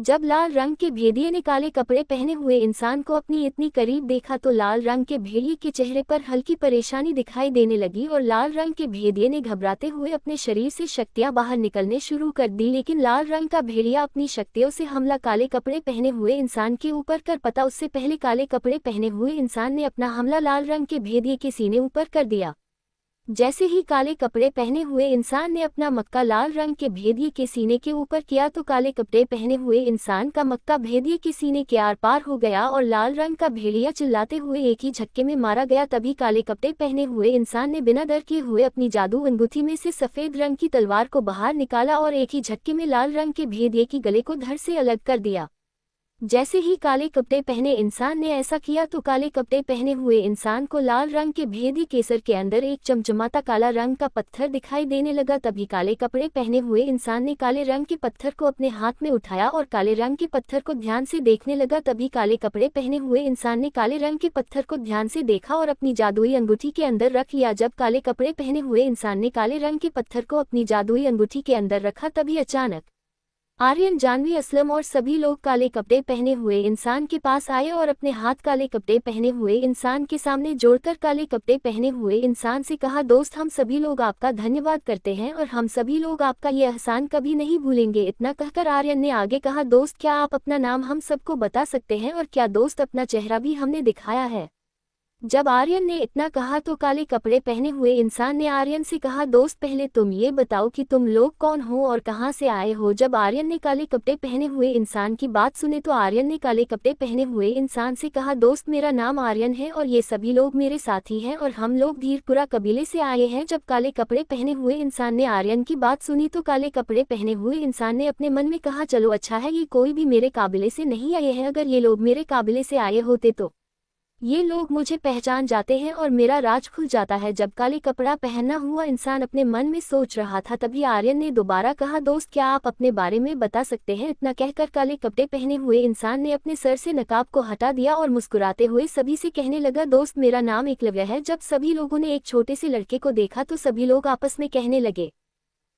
जब लाल रंग के भेदिए ने काले कपड़े पहने हुए इंसान को अपनी इतनी करीब देखा तो लाल रंग के भेड़िए के चेहरे पर हल्की परेशानी दिखाई देने लगी और लाल रंग के भेदिए ने घबराते हुए अपने शरीर से शक्तियां बाहर निकलने शुरू कर दी। लेकिन लाल रंग का भेड़िया अपनी शक्तियों से हमला काले कपड़े पहने हुए इंसान के ऊपर कर पता उससे पहले काले कपड़े पहने हुए इंसान ने अपना हमला लाल रंग के भेदिए के सीने ऊपर कर दिया। जैसे ही काले कपड़े पहने हुए इंसान ने अपना मक्का लाल रंग के भेदिए के सीने के ऊपर किया तो काले कपड़े पहने हुए इंसान का मक्का भेदिए के सीने के आर पार हो गया और लाल रंग का भेड़िया चिल्लाते हुए एक ही झटके में मारा गया। तभी काले कपड़े पहने हुए इंसान ने बिना डर किए हुए अपनी जादू अंगूठी में से सफेद रंग की तलवार को बाहर निकाला और एक ही झटके में लाल रंग के भेदिए की गले को धड़ से अलग कर दिया। जैसे ही काले कपड़े पहने इंसान ने ऐसा किया तो काले कपड़े पहने हुए इंसान को लाल रंग के भेदी केसर के अंदर एक चमचमाता काला रंग का पत्थर दिखाई देने लगा। तभी काले कपड़े पहने हुए इंसान ने काले रंग के पत्थर को अपने हाथ में उठाया और काले रंग के पत्थर को ध्यान से देखने लगा। तभी काले कपड़े पहने हुए इंसान ने काले रंग के पत्थर को ध्यान से देखा और अपनी जादुई अंगूठी के अंदर रख लिया। जब काले कपड़े पहने हुए इंसान ने काले रंग के पत्थर को अपनी जादुई अंगूठी के अंदर रखा तभी अचानक आर्यन, जानवी, असलम और सभी लोग काले कपड़े पहने हुए इंसान के पास आए और अपने हाथ काले कपड़े पहने हुए इंसान के सामने जोड़कर काले कपड़े पहने हुए इंसान से कहा, दोस्त हम सभी लोग आपका धन्यवाद करते हैं और हम सभी लोग आपका ये एहसान कभी नहीं भूलेंगे। इतना कहकर आर्यन ने आगे कहा, दोस्त क्या आप अपना नाम हम सबको बता सकते हैं और क्या दोस्त अपना चेहरा भी हमने दिखाया है। जब आर्यन ने इतना कहा तो काले कपड़े पहने हुए इंसान ने आर्यन से कहा, दोस्त पहले तुम ये बताओ कि तुम लोग कौन हो और कहां से आए हो। जब आर्यन ने काले कपड़े पहने हुए इंसान की बात सुने तो आर्यन ने काले कपड़े पहने हुए इंसान से कहा, दोस्त मेरा नाम आर्यन है और ये सभी लोग मेरे साथी हैं और हम लोग धीरपुरा कबीले से आए हैं। जब काले कपड़े पहने हुए इंसान ने आर्यन की बात सुनी तो काले कपड़े पहने हुए इंसान ने अपने मन में कहा, चलो अच्छा है ये कोई भी मेरे काबिले से नहीं आए हैं, अगर ये लोग मेरे काबिले से आए होते तो ये लोग मुझे पहचान जाते हैं और मेरा राज खुल जाता है। जब काले कपड़ा पहना हुआ इंसान अपने मन में सोच रहा था तभी आर्यन ने दोबारा कहा, दोस्त क्या आप अपने बारे में बता सकते हैं। इतना कहकर काले कपड़े पहने हुए इंसान ने अपने सर से नकाब को हटा दिया और मुस्कुराते हुए सभी से कहने लगा, दोस्त मेरा नाम एकलव्य है। जब सभी लोगों ने एक छोटे से लड़के को देखा तो सभी लोग आपस में कहने लगे,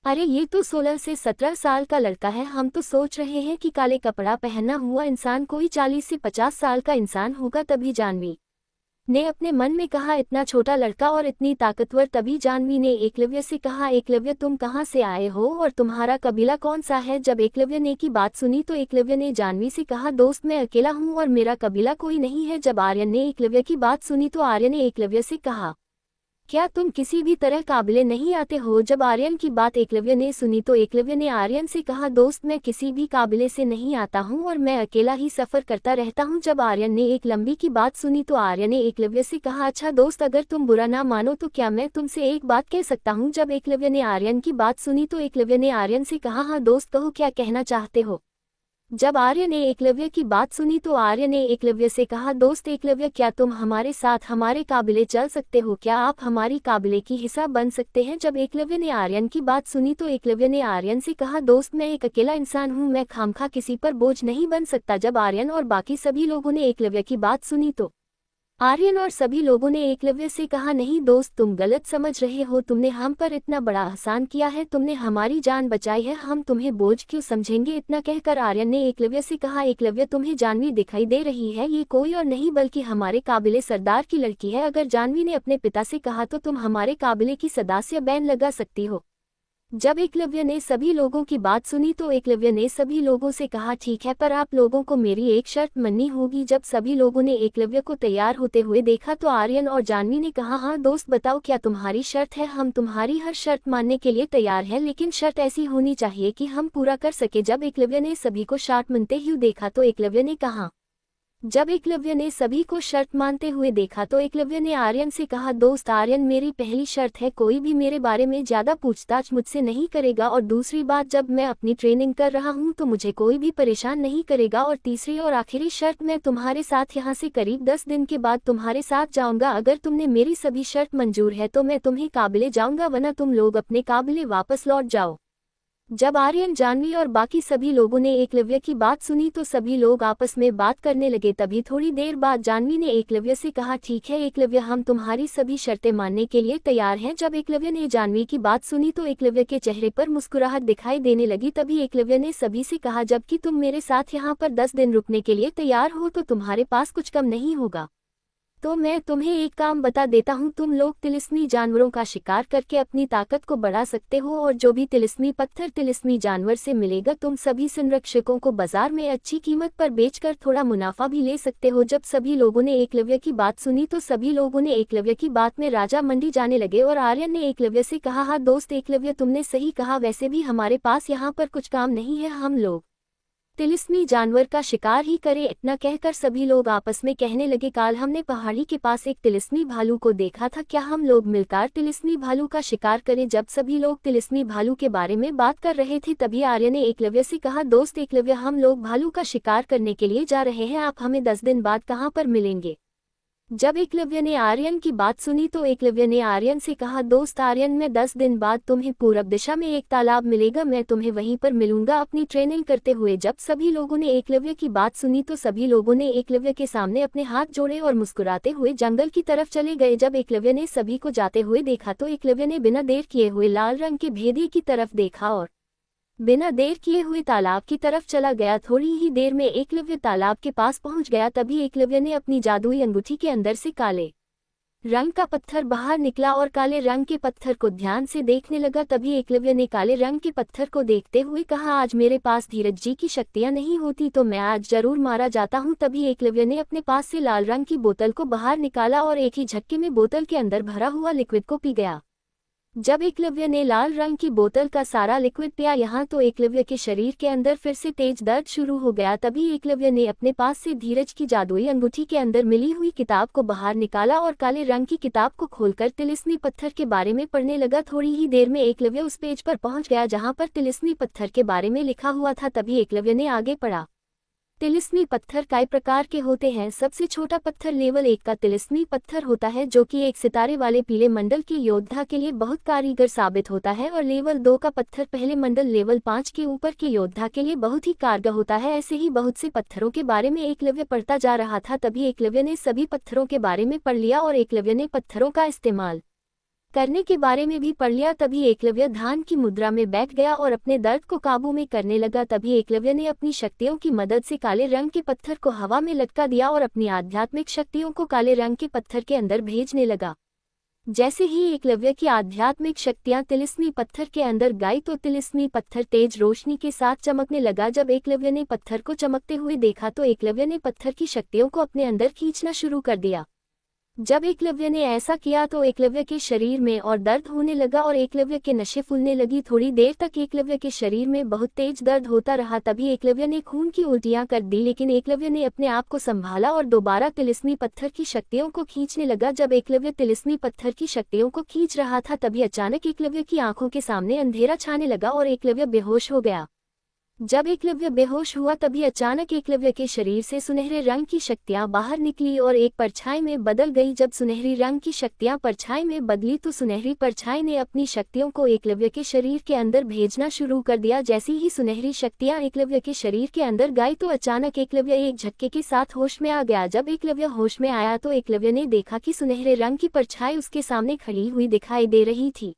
अरे ये तो 16 से 17 साल का लड़का है। हम तो सोच रहे हैं कि काले कपड़ा पहना हुआ इंसान कोई 40 से 50 साल का इंसान होगा। तभी जानवी ने अपने मन में कहा, इतना छोटा लड़का और इतनी ताकतवर। तभी जानवी ने एकलव्य से कहा, एकलव्य तुम कहाँ से आए हो और तुम्हारा कबीला कौन सा है। जब एकलव्य ने की बात सुनी तो एकलव्य ने जानवी से कहा, दोस्त मैं अकेला हूँ और मेरा कबीला कोई नहीं है। जब आर्यन ने एकलव्य की बात सुनी तो आर्यन ने एकलव्य से कहा, क्या तुम किसी भी तरह काबिले नहीं आते हो। जब आर्यन की बात एकलव्य ने सुनी तो एकलव्य ने आर्यन से कहा, दोस्त मैं किसी भी काबिले से नहीं आता हूँ और मैं अकेला ही सफर करता रहता हूँ। जब आर्यन ने एक लंबी की बात सुनी तो आर्यन ने एकलव्य से कहा, अच्छा दोस्त अगर तुम बुरा ना मानो तो क्या मैं तुमसे एक बात कह सकता हूँ। जब एकलव्य ने आर्यन की बात सुनी तो एकलव्य ने आर्यन से कहा, हाँ दोस्त कहो क्या कहना चाहते हो। जब आर्य ने एकलव्य की बात सुनी तो आर्य ने एकलव्य से कहा, दोस्त एकलव्य क्या तुम हमारे साथ हमारे काबिले चल सकते हो, क्या आप हमारी काबिले की हिस्सा बन सकते हैं। जब एकलव्य ने आर्यन की बात सुनी तो एकलव्य ने आर्यन से कहा, दोस्त मैं एक अकेला इंसान हूँ, मैं खामखा किसी पर बोझ नहीं बन सकता। जब आर्यन और बाकी सभी लोगों ने एकलव्य की बात सुनी तो आर्यन और सभी लोगों ने एकलव्य से कहा, नहीं दोस्त तुम गलत समझ रहे हो, तुमने हम पर इतना बड़ा एहसान किया है, तुमने हमारी जान बचाई है, हम तुम्हें बोझ क्यों समझेंगे। इतना कहकर आर्यन ने एकलव्य से कहा, एकलव्य तुम्हें जानवी दिखाई दे रही है, ये कोई और नहीं बल्कि हमारे काबिले सरदार की लड़की है। अगर जानवी ने अपने पिता से कहा तो तुम हमारे काबिले की सदस्य बैन लगा सकती हो। जब एकलव्य ने सभी लोगों की बात सुनी तो एकलव्य ने सभी लोगों से कहा, ठीक है पर आप लोगों को मेरी एक शर्त माननी होगी। जब सभी लोगों ने एकलव्य को तैयार होते हुए देखा तो आर्यन और जानवी ने कहा, हाँ दोस्त बताओ क्या तुम्हारी शर्त है। हम तुम्हारी हर शर्त मानने के लिए तैयार हैं, लेकिन शर्त ऐसी होनी चाहिए कि हम पूरा कर सके। जब एकलव्य ने सभी को शर्त मानते हुए देखा तो एकलव्य ने कहा, जब एकलव्य ने सभी को शर्त मानते हुए देखा तो एकलव्य ने आर्यन से कहा, दोस्त आर्यन मेरी पहली शर्त है, कोई भी मेरे बारे में ज्यादा पूछताछ मुझसे नहीं करेगा और दूसरी बात जब मैं अपनी ट्रेनिंग कर रहा हूँ तो मुझे कोई भी परेशान नहीं करेगा और तीसरी और आखिरी शर्त, मैं तुम्हारे साथ यहाँ से करीब 10 दिन के बाद तुम्हारे साथ जाऊंगा। अगर तुमने मेरी सभी शर्त मंजूर है तो मैं तुम्हें काबिले जाऊंगा, वरना तुम लोग अपने काबिले वापस लौट जाओ। जब आर्यन, जाह्नवी और बाकी सभी लोगों ने एकलव्य की बात सुनी तो सभी लोग आपस में बात करने लगे। तभी थोड़ी देर बाद जाह्नवी ने एकलव्य से कहा, ठीक है एकलव्य, हम तुम्हारी सभी शर्तें मानने के लिए तैयार हैं। जब एकलव्य ने जाह्नवी की बात सुनी तो एकलव्य के चेहरे पर मुस्कुराहट दिखाई देने लगी। तभी एकलव्य ने सभी से कहा, जबकि तुम मेरे साथ यहाँ पर 10 दिन रुकने के लिए तैयार हो तो तुम्हारे पास कुछ कम नहीं होगा। तो मैं तुम्हें एक काम बता देता हूँ, तुम लोग तिलिस्मी जानवरों का शिकार करके अपनी ताकत को बढ़ा सकते हो और जो भी तिलिस्मी पत्थर तिलिस्मी जानवर से मिलेगा तुम सभी संरक्षकों को बाजार में अच्छी कीमत पर बेचकर थोड़ा मुनाफा भी ले सकते हो। जब सभी लोगों ने एकलव्य की बात सुनी तो सभी लोगों ने एकलव्य की बात में राजा मंडी जाने लगे और आर्यन ने एकलव्य से कहा, हाँ दोस्त एकलव्य, तुमने सही कहा, वैसे भी हमारे पास यहाँ पर कुछ काम नहीं है, हम लोग तिलिस्मी जानवर का शिकार ही करें। इतना कहकर सभी लोग आपस में कहने लगे, काल हमने पहाड़ी के पास एक तिलिस्मी भालू को देखा था, क्या हम लोग मिलकर तिलिस्मी भालू का शिकार करें। जब सभी लोग तिलिस्मी भालू के बारे में बात कर रहे थे तभी आर्य ने एकलव्य से कहा, दोस्त एकलव्य, हम लोग भालू का शिकार करने के लिए जा रहे हैं, आप हमें 10 दिन बाद कहाँ पर मिलेंगे। जब एकलव्य ने आर्यन की बात सुनी तो एकलव्य ने आर्यन से कहा, दोस्त आर्यन, मैं 10 दिन बाद तुम्हें पूरब दिशा में एक तालाब मिलेगा, मैं तुम्हें वहीं पर मिलूंगा अपनी ट्रेनिंग करते हुए। जब सभी लोगों ने एकलव्य की बात सुनी तो सभी लोगों ने एकलव्य के सामने अपने हाथ जोड़े और मुस्कुराते हुए जंगल की तरफ चले गए। जब एकलव्य ने सभी को जाते हुए देखा तो एकलव्य ने बिना देर किए हुए लाल रंग के भेदिए की तरफ देखा और बिना देर किए हुए तालाब की तरफ चला गया। थोड़ी ही देर में एकलव्य तालाब के पास पहुंच गया। तभी एकलव्य ने अपनी जादुई अंगूठी के अंदर से काले रंग का पत्थर बाहर निकला और काले रंग के पत्थर को ध्यान से देखने लगा। तभी एकलव्य ने काले रंग के पत्थर को देखते हुए कहा, आज मेरे पास धीरज जी की शक्तियां नहीं होती तो मैं आज जरूर मारा जाता हूं। तभी एकलव्य ने अपने पास से लाल रंग की बोतल को बाहर निकाला और एक ही झटके में बोतल के अंदर भरा हुआ लिक्विड को पी गया। जब एकलव्य ने लाल रंग की बोतल का सारा लिक्विड पिया यहाँ तो एकलव्य के शरीर के अंदर फिर से तेज दर्द शुरू हो गया। तभी एकलव्य ने अपने पास से धीरज की जादुई अंगूठी के अंदर मिली हुई किताब को बाहर निकाला और काले रंग की किताब को खोलकर तिलिस्मी पत्थर के बारे में पढ़ने लगा। थोड़ी ही देर में एकलव्य उस पेज पर पहुंच गया जहां पर तिलिस्मी पत्थर के बारे में लिखा हुआ था। तभी एकलव्य ने आगे पढ़ा। तिलिस्मी पत्थर कई प्रकार के होते हैं। सबसे छोटा पत्थर लेवल 1 का तिलिस्मी पत्थर होता है जो कि एक सितारे वाले पीले मंडल के योद्धा के लिए बहुत कारीगर साबित होता है और लेवल 2 का पत्थर पहले मंडल लेवल 5 के ऊपर के योद्धा के लिए बहुत ही कारगर होता है। ऐसे ही बहुत से पत्थरों के बारे में एकलव्य पढ़ता जा रहा था। तभी एकलव्य ने सभी पत्थरों के बारे में पढ़ लिया और एकलव्य ने पत्थरों का इस्तेमाल करने के बारे में भी पढ़ लिया। तभी एकलव्य ध्यान की मुद्रा में बैठ गया और अपने दर्द को काबू में करने लगा। तभी एकलव्य ने अपनी शक्तियों की मदद से काले रंग के पत्थर को हवा में लटका दिया और अपनी आध्यात्मिक शक्तियों को काले रंग के पत्थर के अंदर भेजने लगा। जैसे ही एकलव्य की आध्यात्मिक शक्तियां तिलिस्मी पत्थर के अंदर गई तो तिलिस्मी पत्थर तेज रोशनी के साथ चमकने लगा। जब एकलव्य ने पत्थर को चमकते हुए देखा तो एकलव्य ने पत्थर की शक्तियों को अपने अंदर खींचना शुरू कर दिया। जब एकलव्य ने ऐसा किया तो एकलव्य के शरीर में और दर्द होने लगा और एकलव्य के नशे फूलने लगी। थोड़ी देर तक एकलव्य के शरीर में बहुत तेज दर्द होता रहा। तभी एकलव्य ने खून की उल्टियां कर दी, लेकिन एकलव्य ने अपने आप को संभाला और दोबारा तिलिस्मी पत्थर की शक्तियों को खींचने लगा। जब एकलव्य तिलिस्मी पत्थर की शक्तियों को खींच रहा था तभी अचानक एकलव्य की आंखों के सामने अंधेरा छाने लगा और एकलव्य बेहोश हो गया। जब एकलव्य बेहोश हुआ तभी अचानक एकलव्य के शरीर से सुनहरे रंग की शक्तियां बाहर निकली और एक परछाई में बदल गई। जब सुनहरी रंग की शक्तियां परछाई में बदली तो सुनहरी परछाई ने अपनी शक्तियों को एकलव्य के शरीर के अंदर भेजना शुरू कर दिया। जैसी ही सुनहरी शक्तियां एकलव्य के शरीर के अंदर गई तो अचानक एकलव्य एक झटके के साथ होश में आ गया। जब एकलव्य होश में आया तो एकलव्य ने देखा कि सुनहरे रंग की परछाई उसके सामने खड़ी हुई दिखाई दे रही थी।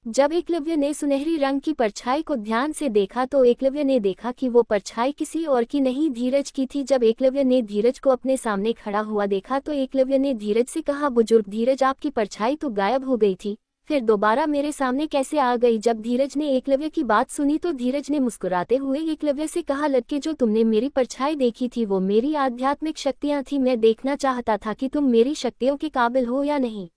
जब एकलव्य ने सुनहरी रंग की परछाई को ध्यान से देखा तो एकलव्य ने देखा कि वो परछाई किसी और की नहीं धीरज की थी। जब एकलव्य ने धीरज को अपने सामने खड़ा हुआ देखा तो एकलव्य ने धीरज से कहा, बुजुर्ग धीरज, आपकी परछाई तो गायब हो गई थी, फिर दोबारा मेरे सामने कैसे आ गई। जब धीरज ने एकलव्य की बात सुनी तो धीरज ने मुस्कुराते हुए एकलव्य से कहा, लड़के, जो तुमने मेरी परछाई देखी थी वो मेरी आध्यात्मिक शक्तियां थी, मैं देखना चाहता था कि तुम मेरी शक्तियों के काबिल हो या नहीं।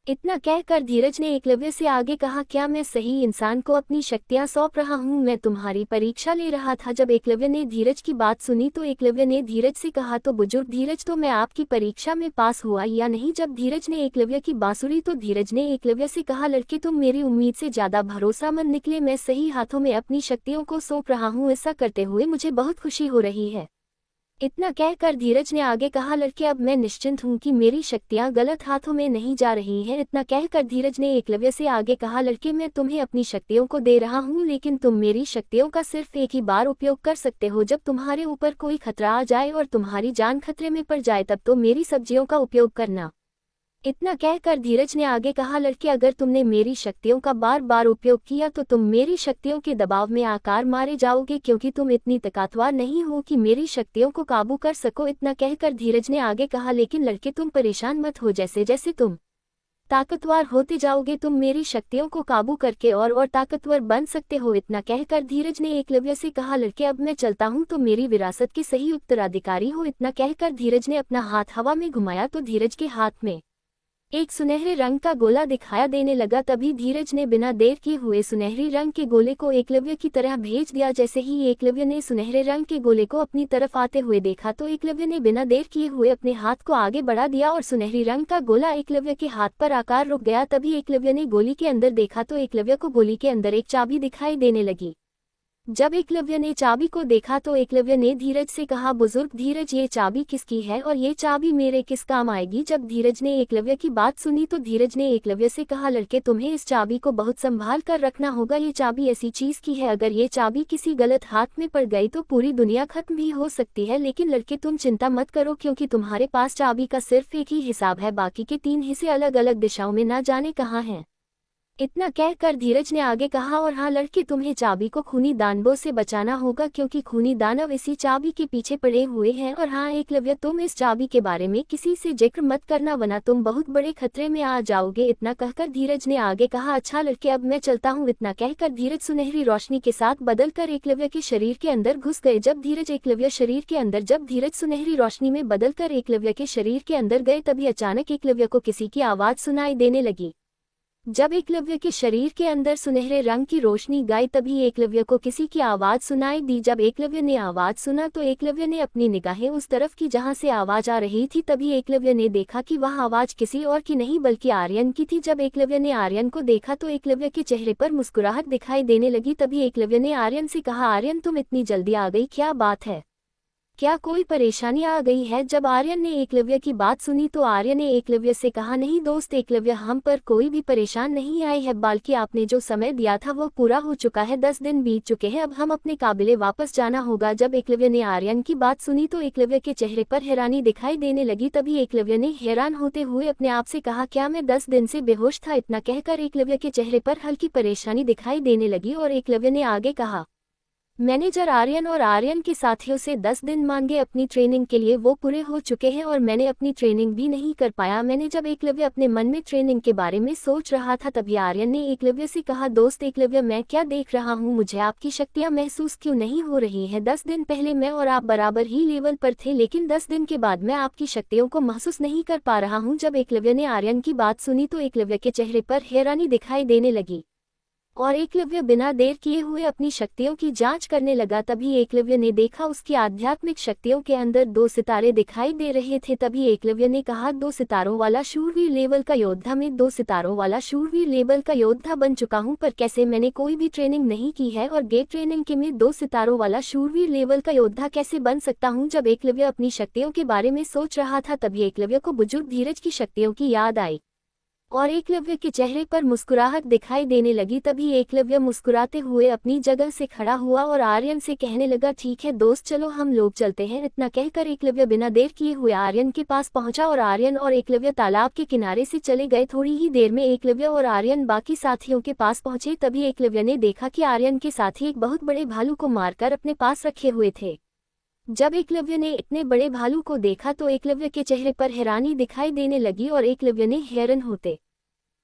इतना कहकर धीरज ने एकलव्य से आगे कहा, क्या मैं सही इंसान को अपनी शक्तियां सौंप रहा हूं, मैं तुम्हारी परीक्षा ले रहा था। जब एकलव्य ने धीरज की बात सुनी तो एकलव्य ने धीरज से कहा, तो बुजुर्ग धीरज, तो मैं आपकी परीक्षा में पास हुआ या नहीं। जब धीरज ने एकलव्य की बात सुनी तो धीरज ने एकलव्य से कहा, लड़के, तुम मेरी उम्मीद से ज्यादा भरोसामंद निकले, मैं सही हाथों में अपनी शक्तियों को सौंप रहा हूँ, ऐसा करते हुए मुझे बहुत खुशी हो रही है। इतना कहकर धीरज ने आगे कहा, लड़के अब मैं निश्चिंत हूँ कि मेरी शक्तियाँ गलत हाथों में नहीं जा रही हैं। इतना कहकर धीरज ने एकलव्य से आगे कहा, लड़के मैं तुम्हें अपनी शक्तियों को दे रहा हूँ, लेकिन तुम मेरी शक्तियों का सिर्फ एक ही बार उपयोग कर सकते हो। जब तुम्हारे ऊपर कोई खतरा आ जाए और तुम्हारी जान खतरे में पड़ जाए तब तो मेरी सब्जियों का उपयोग करना। इतना कहकर धीरज ने आगे कहा, लड़के अगर तुमने मेरी शक्तियों का बार बार उपयोग किया तो तुम मेरी शक्तियों के दबाव में आकर मारे जाओगे, क्योंकि तुम इतनी ताकतवर नहीं हो कि मेरी शक्तियों को काबू कर सको। इतना कहकर धीरज ने आगे कहा, लेकिन लड़के तुम परेशान मत हो, जैसे जैसे तुम ताकतवर होते जाओगे तुम मेरी शक्तियों को काबू करके और ताकतवर बन सकते हो। इतना कहकर धीरज ने एकलव्य से कहा, लड़के अब मैं चलता हूँ तो मेरी विरासत के सही उत्तराधिकारी हो। इतना कहकर धीरज ने अपना हाथ हवा में घुमाया तो धीरज के हाथ में एक सुनहरे रंग का गोला दिखाया देने लगा। तभी धीरज ने बिना देर किए हुए सुनहरी रंग के गोले को एकलव्य की तरह भेज दिया। जैसे ही एकलव्य ने सुनहरे रंग के गोले को अपनी तरफ आते हुए देखा तो एकलव्य ने बिना देर किए हुए अपने हाथ को आगे बढ़ा दिया और सुनहरी रंग का गोला एकलव्य के हाथ पर आकर रुक गया। तभी एकलव्य ने गोली के अंदर देखा तो एकलव्य को गोली के अंदर एक चाबी दिखाई देने लगी। जब एकलव्य ने चाबी को देखा तो एकलव्य ने धीरज से कहा, बुजुर्ग धीरज ये चाबी किसकी है और ये चाबी मेरे किस काम आएगी। जब धीरज ने एकलव्य की बात सुनी तो धीरज ने एकलव्य से कहा, लड़के तुम्हें इस चाबी को बहुत संभाल कर रखना होगा। ये चाबी ऐसी चीज की है, अगर ये चाबी किसी गलत हाथ में पड़ गई तो पूरी दुनिया खत्म भी हो सकती है। लेकिन लड़के तुम चिंता मत करो, क्योंकि तुम्हारे पास चाबी का सिर्फ एक ही हिसाब है, बाकी के 3 हिस्से अलग अलग दिशाओं में ना जाने कहाँ हैं। इतना कहकर धीरज ने आगे कहा, और हाँ लड़के तुम्हें चाबी को खूनी दानवों से बचाना होगा, क्योंकि खूनी दानव इसी चाबी के पीछे पड़े हुए हैं। और हाँ एकलव्य तुम इस चाबी के बारे में किसी से जिक्र मत करना, वरना तुम बहुत बड़े खतरे में आ जाओगे। इतना कहकर धीरज ने आगे कहा, अच्छा लड़के अब मैं चलता हूँ। इतना कहकर धीरज सुनहरी रोशनी के साथ बदलकर एकलव्य के शरीर के अंदर घुस गए। जब धीरज सुनहरी रोशनी में बदलकर एकलव्य के शरीर के अंदर गए तभी अचानक एकलव्य को किसी की आवाज सुनाई देने लगी। जब एकलव्य के शरीर के अंदर सुनहरे रंग की रोशनी गई तभी एकलव्य को किसी की आवाज सुनाई दी। जब एकलव्य ने आवाज सुना तो एकलव्य ने अपनी निगाहें उस तरफ की जहां से आवाज आ रही थी। तभी एकलव्य ने देखा कि वह आवाज किसी और की नहीं बल्कि आर्यन की थी। जब एकलव्य ने आर्यन को देखा तो एकलव्य के चेहरे पर मुस्कुराहट दिखाई देने लगी। तभी एकलव्य ने आर्यन से कहा, आर्यन तुम इतनी जल्दी आ गई, क्या बात है, क्या कोई परेशानी आ गई है। जब आर्यन ने एकलव्य की बात सुनी तो आर्यन ने एकलव्य से कहा, नहीं दोस्त एकलव्य, हम पर कोई भी परेशान नहीं आई है, बल्कि आपने जो समय दिया था वो पूरा हो चुका है। 10 दिन बीत चुके हैं, अब हम अपने काबिले वापस जाना होगा। जब एकलव्य ने आर्यन की बात सुनी तो एकलव्य के चेहरे पर हैरानी दिखाई देने लगी। तभी एकलव्य ने हैरान होते हुए अपने आप से कहा, क्या मैं 10 दिन से बेहोश था। इतना कहकर एकलव्य के चेहरे पर हल्की परेशानी दिखाई देने लगी और एकलव्य ने आगे कहा, मैनेजर आर्यन और आर्यन के साथियों से 10 दिन मांगे अपनी ट्रेनिंग के लिए, वो पूरे हो चुके हैं और मैंने अपनी ट्रेनिंग भी नहीं कर पाया। मैंने जब एकलव्य अपने मन में ट्रेनिंग के बारे में सोच रहा था तभी आर्यन ने एकलव्य से कहा, दोस्त एकलव्य मैं क्या देख रहा हूँ, मुझे आपकी शक्तियाँ महसूस क्यों नहीं हो रही हैं। 10 दिन पहले मैं और आप बराबर ही लेवल पर थे, लेकिन 10 दिन के बाद मैं आपकी शक्तियों को महसूस नहीं कर पा रहा हूँ। जब एकलव्य ने आर्यन की बात सुनी तो एकलव्य के चेहरे पर हैरानी दिखाई देने लगी और एकलव्य बिना देर किए हुए अपनी शक्तियों की जांच करने लगा। तभी एकलव्य ने देखा उसकी आध्यात्मिक शक्तियों के अंदर 2 सितारे दिखाई दे रहे थे। तभी एकलव्य ने कहा, 2 सितारों वाला शूरवीर लेवल का योद्धा, मैं 2 सितारों वाला शूरवीर लेवल का योद्धा बन चुका हूं, पर कैसे, मैंने कोई भी ट्रेनिंग नहीं की है और गेट ट्रेनिंग के में 2 सितारों वाला शूरवीर लेवल का योद्धा कैसे बन सकता हूँ। जब एकलव्य अपनी शक्तियों के बारे में सोच रहा था तभी एकलव्य को बुजुर्ग धीरज की शक्तियों की याद आई और एकलव्य के चेहरे पर मुस्कुराहट दिखाई देने लगी। तभी एकलव्य मुस्कुराते हुए अपनी जगह से खड़ा हुआ और आर्यन से कहने लगा, ठीक है दोस्त, चलो हम लोग चलते हैं। इतना कहकर एकलव्य बिना देर किए हुए आर्यन के पास पहुंचा और आर्यन और एकलव्य तालाब के किनारे से चले गए। थोड़ी ही देर में एकलव्य और आर्यन बाकी साथियों के पास पहुंचे। तभी एकलव्य ने देखा कि आर्यन के साथी एक बहुत बड़े भालू को मारकर अपने पास रखे हुए थे। जब एकलव्य ने इतने बड़े भालू को देखा तो एकलव्य के चेहरे पर हैरानी दिखाई देने लगी और एकलव्य ने हैरान होते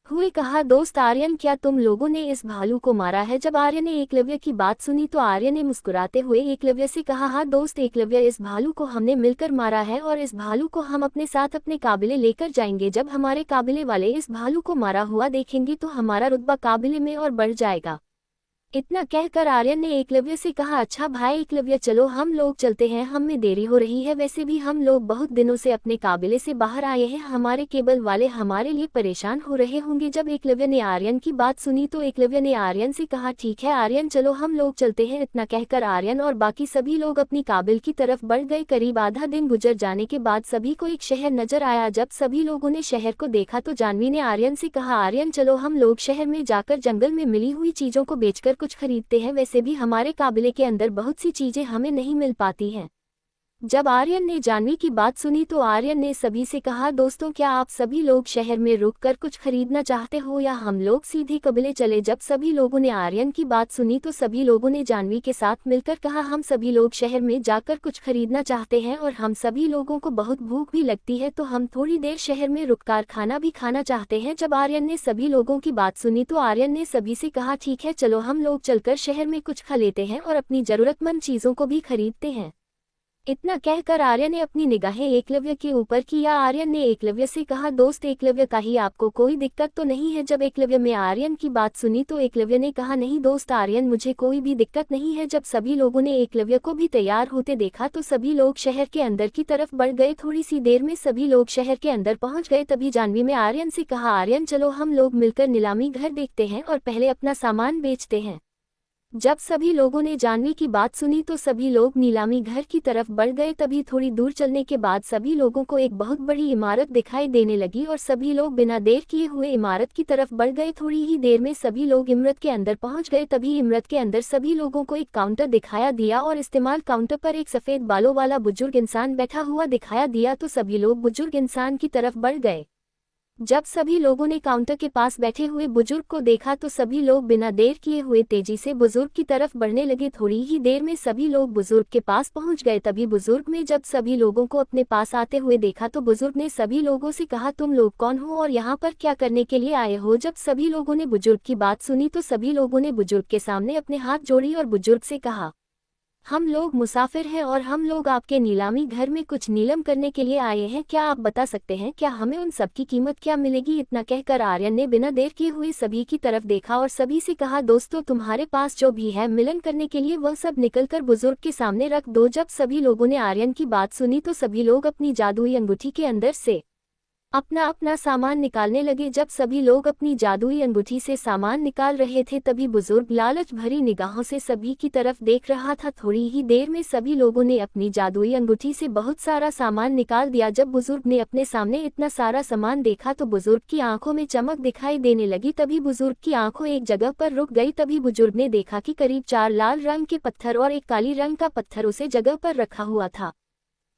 हुए कहा, दोस्त आर्यन, क्या तुम लोगों ने इस भालू को मारा है। जब आर्यन ने एकलव्य की बात सुनी तो आर्यन ने मुस्कुराते हुए एकलव्य से कहा, हाँ दोस्त एकलव्य, इस भालू को हमने मिलकर मारा है और इस भालू को हम अपने साथ अपने काबिले लेकर जाएंगे। जब हमारे काबिले वाले इस भालू को मारा हुआ देखेंगे तो हमारा रुतबा काबिले में और बढ़ जाएगा। इतना कहकर आर्यन ने एकलव्य से कहा, अच्छा भाई एकलव्य चलो हम लोग चलते हैं, हमें देरी हो रही है, वैसे भी हम लोग बहुत दिनों से अपने काबिले से बाहर आए हैं, हमारे केबल वाले हमारे लिए परेशान हो रहे होंगे। जब एकलव्य ने आर्यन की बात सुनी तो एकलव्य ने आर्यन से कहा, ठीक है आर्यन चलो हम लोग चलते हैं। इतना कहकर आर्यन और बाकी सभी लोग अपनी काबिल की तरफ बढ़ गए। करीब आधा दिन गुजर जाने के बाद सभी को एक शहर नजर आया। जब सभी लोगों ने शहर को देखा तो जानवी ने आर्यन से कहा, आर्यन चलो हम लोग शहर में जाकर जंगल में मिली हुई चीजों को बेचकर कुछ खरीदते हैं, वैसे भी हमारे काबिले के अंदर बहुत सी चीजें हमें नहीं मिल पाती हैं। जब आर्यन ने जानवी की बात सुनी तो आर्यन ने सभी से कहा, दोस्तों क्या आप सभी लोग शहर में रुककर कुछ खरीदना चाहते हो या हम लोग सीधे कबिले चले। जब सभी लोगों ने आर्यन की बात सुनी तो सभी लोगों ने जानवी के साथ मिलकर कहा, हम सभी लोग शहर में जाकर कुछ खरीदना चाहते हैं और हम सभी लोगों को बहुत भूख भी लगती है, तो हम थोड़ी देर शहर में रुककर खाना भी खाना चाहते हैं। जब आर्यन ने सभी लोगों की बात सुनी तो आर्यन ने सभी से कहा, ठीक है चलो हम लोग चलकर शहर में कुछ खा लेते हैं और अपनी जरूरतमंद चीजों को भी खरीदते हैं। इतना कहकर आर्यन ने अपनी निगाहें एकलव्य के ऊपर किया। आर्यन ने एकलव्य से कहा, दोस्त एकलव्य कहीं आपको कोई दिक्कत तो नहीं है। जब एकलव्य में आर्यन की बात सुनी तो एकलव्य ने कहा, नहीं दोस्त आर्यन मुझे कोई भी दिक्कत नहीं है। जब सभी लोगों ने एकलव्य को भी तैयार होते देखा तो सभी लोग शहर के अंदर की तरफ बढ़ गए। थोड़ी सी देर में सभी लोग शहर के अंदर पहुंच गए। तभी जानवी में आर्यन से कहा, आर्यन चलो हम लोग मिलकर नीलामी घर देखते हैं और पहले अपना सामान बेचते हैं। जब सभी लोगों ने जानवी की बात सुनी तो सभी लोग नीलामी घर की तरफ बढ़ गए। तभी थोड़ी दूर चलने के बाद सभी लोगों को एक बहुत बड़ी इमारत दिखाई देने लगी और सभी लोग बिना देर किए हुए इमारत की तरफ बढ़ गए। थोड़ी ही देर में सभी लोग इमारत के अंदर पहुंच गए। तभी इमारत के अंदर सभी लोगों को एक काउंटर दिखाया दिया और इस्तेमाल काउंटर पर एक सफेद बालों वाला बुजुर्ग इंसान बैठा हुआ दिखाया दिया तो सभी लोग बुजुर्ग इंसान की तरफ बढ़ गए। जब सभी लोगों ने काउंटर के पास बैठे हुए बुजुर्ग को देखा तो सभी लोग बिना देर किए हुए तेजी से बुजुर्ग की तरफ बढ़ने लगे। थोड़ी ही देर में सभी लोग बुजुर्ग के पास पहुंच गए। तभी बुजुर्ग ने जब सभी लोगों को अपने पास आते हुए देखा तो बुजुर्ग ने सभी लोगों से कहा, तुम लोग कौन हो और यहाँ पर क्या करने के लिए आए हो। जब सभी लोगों ने बुजुर्ग की बात सुनी तो सभी लोगों ने बुजुर्ग के सामने अपने हाथ जोड़ी और बुजुर्ग से कहा, हम लोग मुसाफिर हैं और हम लोग आपके नीलामी घर में कुछ नीलम करने के लिए आए हैं, क्या आप बता सकते हैं क्या हमें उन सब की कीमत क्या मिलेगी। इतना कहकर आर्यन ने बिना देर किए हुए सभी की तरफ देखा और सभी से कहा, दोस्तों तुम्हारे पास जो भी है मिलन करने के लिए वह सब निकलकर बुजुर्ग के सामने रख दो। जब सभी लोगों ने आर्यन की बात सुनी तो सभी लोग अपनी जादुई अंगूठी के अंदर से अपना अपना सामान निकालने लगे। जब सभी लोग अपनी जादुई अंगूठी से सामान निकाल रहे थे तभी बुजुर्ग लालच भरी निगाहों से सभी की तरफ देख रहा था। थोड़ी ही देर में सभी लोगों ने अपनी जादुई अंगूठी से बहुत सारा सामान निकाल दिया। जब बुजुर्ग ने अपने सामने इतना सारा सामान देखा तो बुजुर्ग की आंखों में चमक दिखाई देने लगी। तभी बुजुर्ग की आंखों एक जगह पर रुक गई। तभी बुजुर्ग ने देखा कि करीब 4 लाल रंग के पत्थर और एक काली रंग का पत्थर उसे जगह पर रखा हुआ था।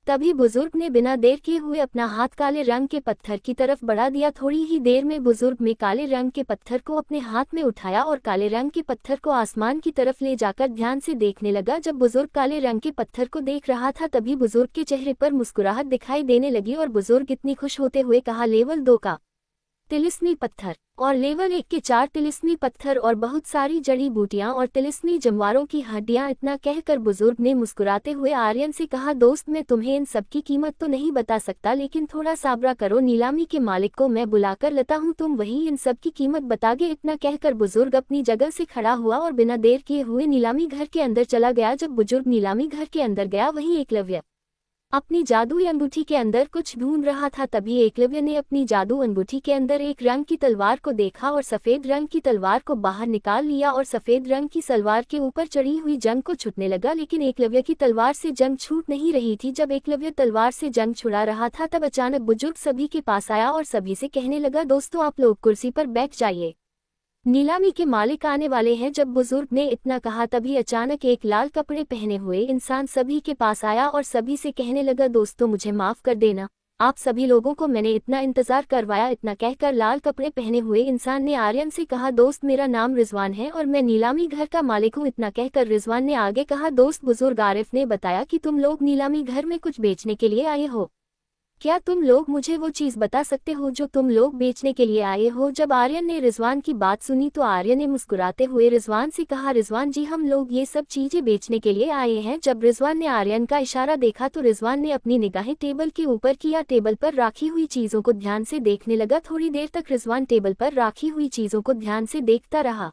तभी बुजुर्ग ने बिना देर किए हुए अपना हाथ काले रंग के पत्थर की तरफ बढ़ा दिया। थोड़ी ही देर में बुजुर्ग ने काले रंग के पत्थर को अपने हाथ में उठाया और काले रंग के पत्थर को आसमान की तरफ ले जाकर ध्यान से देखने लगा। जब बुजुर्ग काले रंग के पत्थर को देख रहा था तभी बुजुर्ग के चेहरे पर मुस्कुराहट दिखाई देने लगी और बुजुर्ग इतनी खुश होते हुए कहा, लेवल 2 का तिलिस्मी पत्थर और लेवल 1 के 4 तिलिस्मी पत्थर और बहुत सारी जड़ी बूटियां और तिलिस्मी जानवरों की हड्डियां। इतना कहकर बुजुर्ग ने मुस्कुराते हुए आर्यन से कहा, दोस्त मैं तुम्हें इन सब की कीमत तो नहीं बता सकता, लेकिन थोड़ा सब्र करो, नीलामी के मालिक को मैं बुलाकर लाता हूं, तुम वही इन सब की कीमत बतागे। इतना कहकर बुजुर्ग अपनी जगह से खड़ा हुआ और बिना देर किए हुए नीलामी घर के अंदर चला गया। जब बुजुर्ग नीलामी घर के अंदर गया वहीं एकलव्य अपनी जादुई अंगूठी के अंदर कुछ ढूंढ रहा था। तभी एकलव्य ने अपनी जादू अंगूठी के अंदर एक रंग की तलवार को देखा और सफेद रंग की तलवार को बाहर निकाल लिया और सफेद रंग की सलवार के ऊपर चढ़ी हुई जंग को छूटने लगा। लेकिन एकलव्य की तलवार से जंग छूट नहीं रही थी। जब एकलव्य तलवार से जंग छुड़ा रहा था तब अचानक बुजुर्ग सभी के पास आया और सभी से कहने लगा, दोस्तों आप लोग कुर्सी पर बैठ जाइए, नीलामी के मालिक आने वाले हैं। जब बुजुर्ग ने इतना कहा तभी अचानक एक लाल कपड़े पहने हुए इंसान सभी के पास आया और सभी से कहने लगा, दोस्तों मुझे माफ कर देना, आप सभी लोगों को मैंने इतना इंतजार करवाया। इतना कहकर लाल कपड़े पहने हुए इंसान ने आर्यन से कहा, दोस्त मेरा नाम रिजवान है और मैं नीलामी घर का मालिक हूँ। इतना कहकर रिजवान ने आगे कहा, दोस्त बुजुर्ग आरिफ ने बताया कि तुम लोग नीलामी घर में कुछ बेचने के लिए आए हो, क्या तुम लोग मुझे वो चीज़ बता सकते हो जो तुम लोग बेचने के लिए आए हो। जब आर्यन ने रिजवान की बात सुनी तो आर्यन ने मुस्कुराते हुए रिजवान से कहा, रिजवान जी हम लोग ये सब चीज़ें बेचने के लिए आए हैं। जब रिजवान ने आर्यन का इशारा देखा तो रिजवान ने अपनी निगाहें टेबल के ऊपर किया, टेबल पर राखी हुई चीज़ों को ध्यान से देखने लगा। थोड़ी देर तक रिजवान टेबल पर राखी हुई चीज़ों को ध्यान से देखता रहा।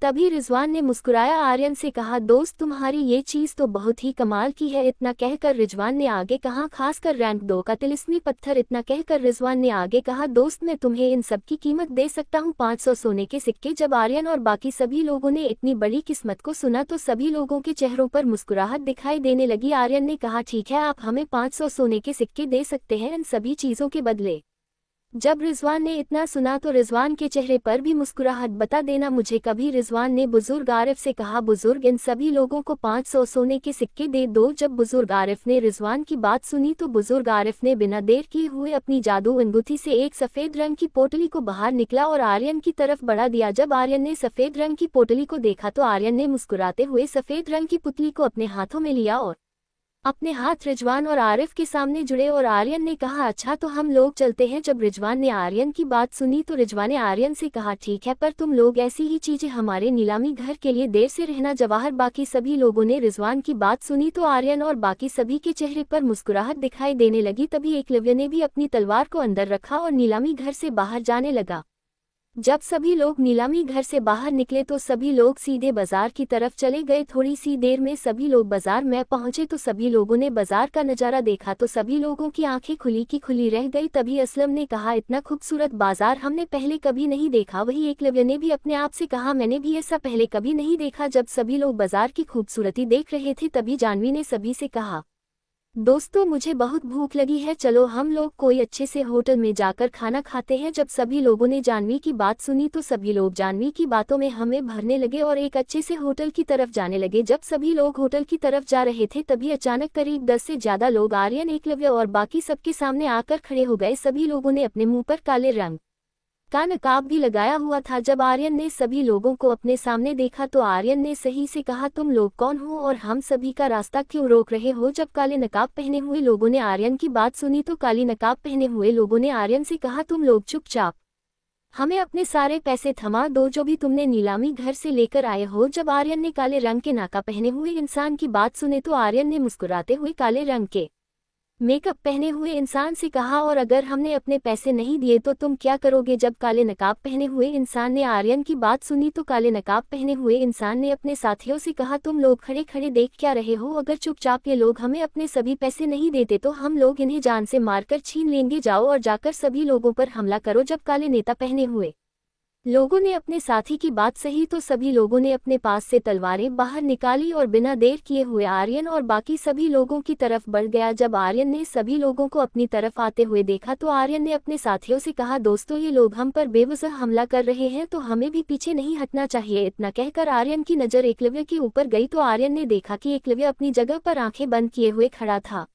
तभी रिजवान ने मुस्कुराया आर्यन से कहा, दोस्त तुम्हारी ये चीज़ तो बहुत ही कमाल की है। इतना कहकर रिजवान ने आगे कहा, खासकर रैंक 2 का तिलिस्मी पत्थर। इतना कहकर रिजवान ने आगे कहा, दोस्त मैं तुम्हें इन सब की कीमत दे सकता हूँ 500 सोने के सिक्के। जब आर्यन और बाकी सभी लोगों ने इतनी बड़ी किस्मत को सुना तो सभी लोगों के चेहरों पर मुस्कुराहट दिखाई देने लगी। आर्यन ने कहा, ठीक है, आप हमें 500 सोने के सिक्के दे सकते हैं इन सभी चीज़ों के बदले। जब रिजवान ने इतना सुना तो रिजवान के चेहरे पर भी मुस्कुराहट। बता देना मुझे कभी, रिजवान ने बुजुर्ग आरिफ से कहा। बुजुर्ग, इन सभी लोगों को 500 सोने के सिक्के दे दो। जब बुजुर्ग आरिफ ने रिजवान की बात सुनी तो बुजुर्ग आरिफ ने बिना देर किए हुए अपनी जादू अंगूठी से एक सफेद रंग की पोटली को बाहर निकला और आर्यन की तरफ बढ़ा दिया। जब आर्यन ने सफेद रंग की पोटली को देखा तो आर्यन ने मुस्कुराते हुए सफेद रंग की पुतली को अपने हाथों में लिया और अपने हाथ रिजवान और आरिफ के सामने जुड़े और आर्यन ने कहा, अच्छा तो हम लोग चलते हैं। जब रिजवान ने आर्यन की बात सुनी तो रिजवान ने आर्यन से कहा, ठीक है, पर तुम लोग ऐसी ही चीजें हमारे नीलामी घर के लिए देर से रहना। जवाहर बाकी सभी लोगों ने रिजवान की बात सुनी तो आर्यन और बाकी सभी के चेहरे पर मुस्कुराहट दिखाई देने लगी। तभी एकलव्य ने भी अपनी तलवार को अंदर रखा और नीलामी घर से बाहर जाने लगा। जब सभी लोग नीलामी घर से बाहर निकले तो सभी लोग सीधे बाजार की तरफ चले गए। थोड़ी सी देर में सभी लोग बाजार में पहुंचे तो सभी लोगों ने बाजार का नजारा देखा तो सभी लोगों की आंखें खुली की खुली रह गई। तभी असलम ने कहा, इतना खूबसूरत बाजार हमने पहले कभी नहीं देखा। वही एकलव्य ने भी अपने आप से कहा, मैंने भी ऐसा पहले कभी नहीं देखा। जब सभी लोग बाजार की खूबसूरती देख रहे थे तभी जानवी ने सभी से कहा, दोस्तों मुझे बहुत भूख लगी है, चलो हम लोग कोई अच्छे से होटल में जाकर खाना खाते हैं। जब सभी लोगों ने जानवी की बात सुनी तो सभी लोग जानवी की बातों में हमें भरने लगे और एक अच्छे से होटल की तरफ जाने लगे। जब सभी लोग होटल की तरफ जा रहे थे तभी अचानक करीब 10 से ज्यादा लोग आर्यन, एकलव्य और बाकी सबके सामने आकर खड़े हो गए। सभी लोगों ने अपने मुंह पर काले रंग का नकाब भी लगाया हुआ था। जब आर्यन ने सभी लोगों को अपने सामने देखा तो आर्यन ने सही से कहा, तुम लोग कौन हो और हम सभी का रास्ता क्यों रोक रहे हो। जब काले नकाब पहने हुए लोगों ने आर्यन की बात सुनी तो काली नकाब पहने हुए लोगों ने आर्यन से कहा, तुम लोग चुपचाप हमें अपने सारे पैसे थमा दो जो भी तुमने नीलामी घर से लेकर आए हो। जब आर्यन ने काले रंग के नाका पहने हुए इंसान की बात सुने तो आर्यन ने मुस्कुराते हुए काले रंग के मेकअप पहने हुए इंसान से कहा, और अगर हमने अपने पैसे नहीं दिए तो तुम क्या करोगे। जब काले नकाब पहने हुए इंसान ने आर्यन की बात सुनी तो काले नकाब पहने हुए इंसान ने अपने साथियों से कहा, तुम लोग खड़े खड़े देख क्या रहे हो। अगर चुपचाप ये लोग हमें अपने सभी पैसे नहीं देते तो हम लोग इन्हें जान से मारकर छीन लेंगे। जाओ और जाकर सभी लोगों पर हमला करो। जब काले नेता पहने हुए लोगों ने अपने साथी की बात सही तो सभी लोगों ने अपने पास से तलवारें बाहर निकाली और बिना देर किए हुए आर्यन और बाकी सभी लोगों की तरफ बढ़ गया। जब आर्यन ने सभी लोगों को अपनी तरफ आते हुए देखा तो आर्यन ने अपने साथियों से कहा, दोस्तों ये लोग हम पर बेवजह हमला कर रहे हैं तो हमें भी पीछे नहीं हटना चाहिए। इतना कहकर आर्यन की नज़र एकलव्य के ऊपर गई तो आर्यन ने देखा कि एकलव्य अपनी जगह पर आंखें बंद किए हुए खड़ा था।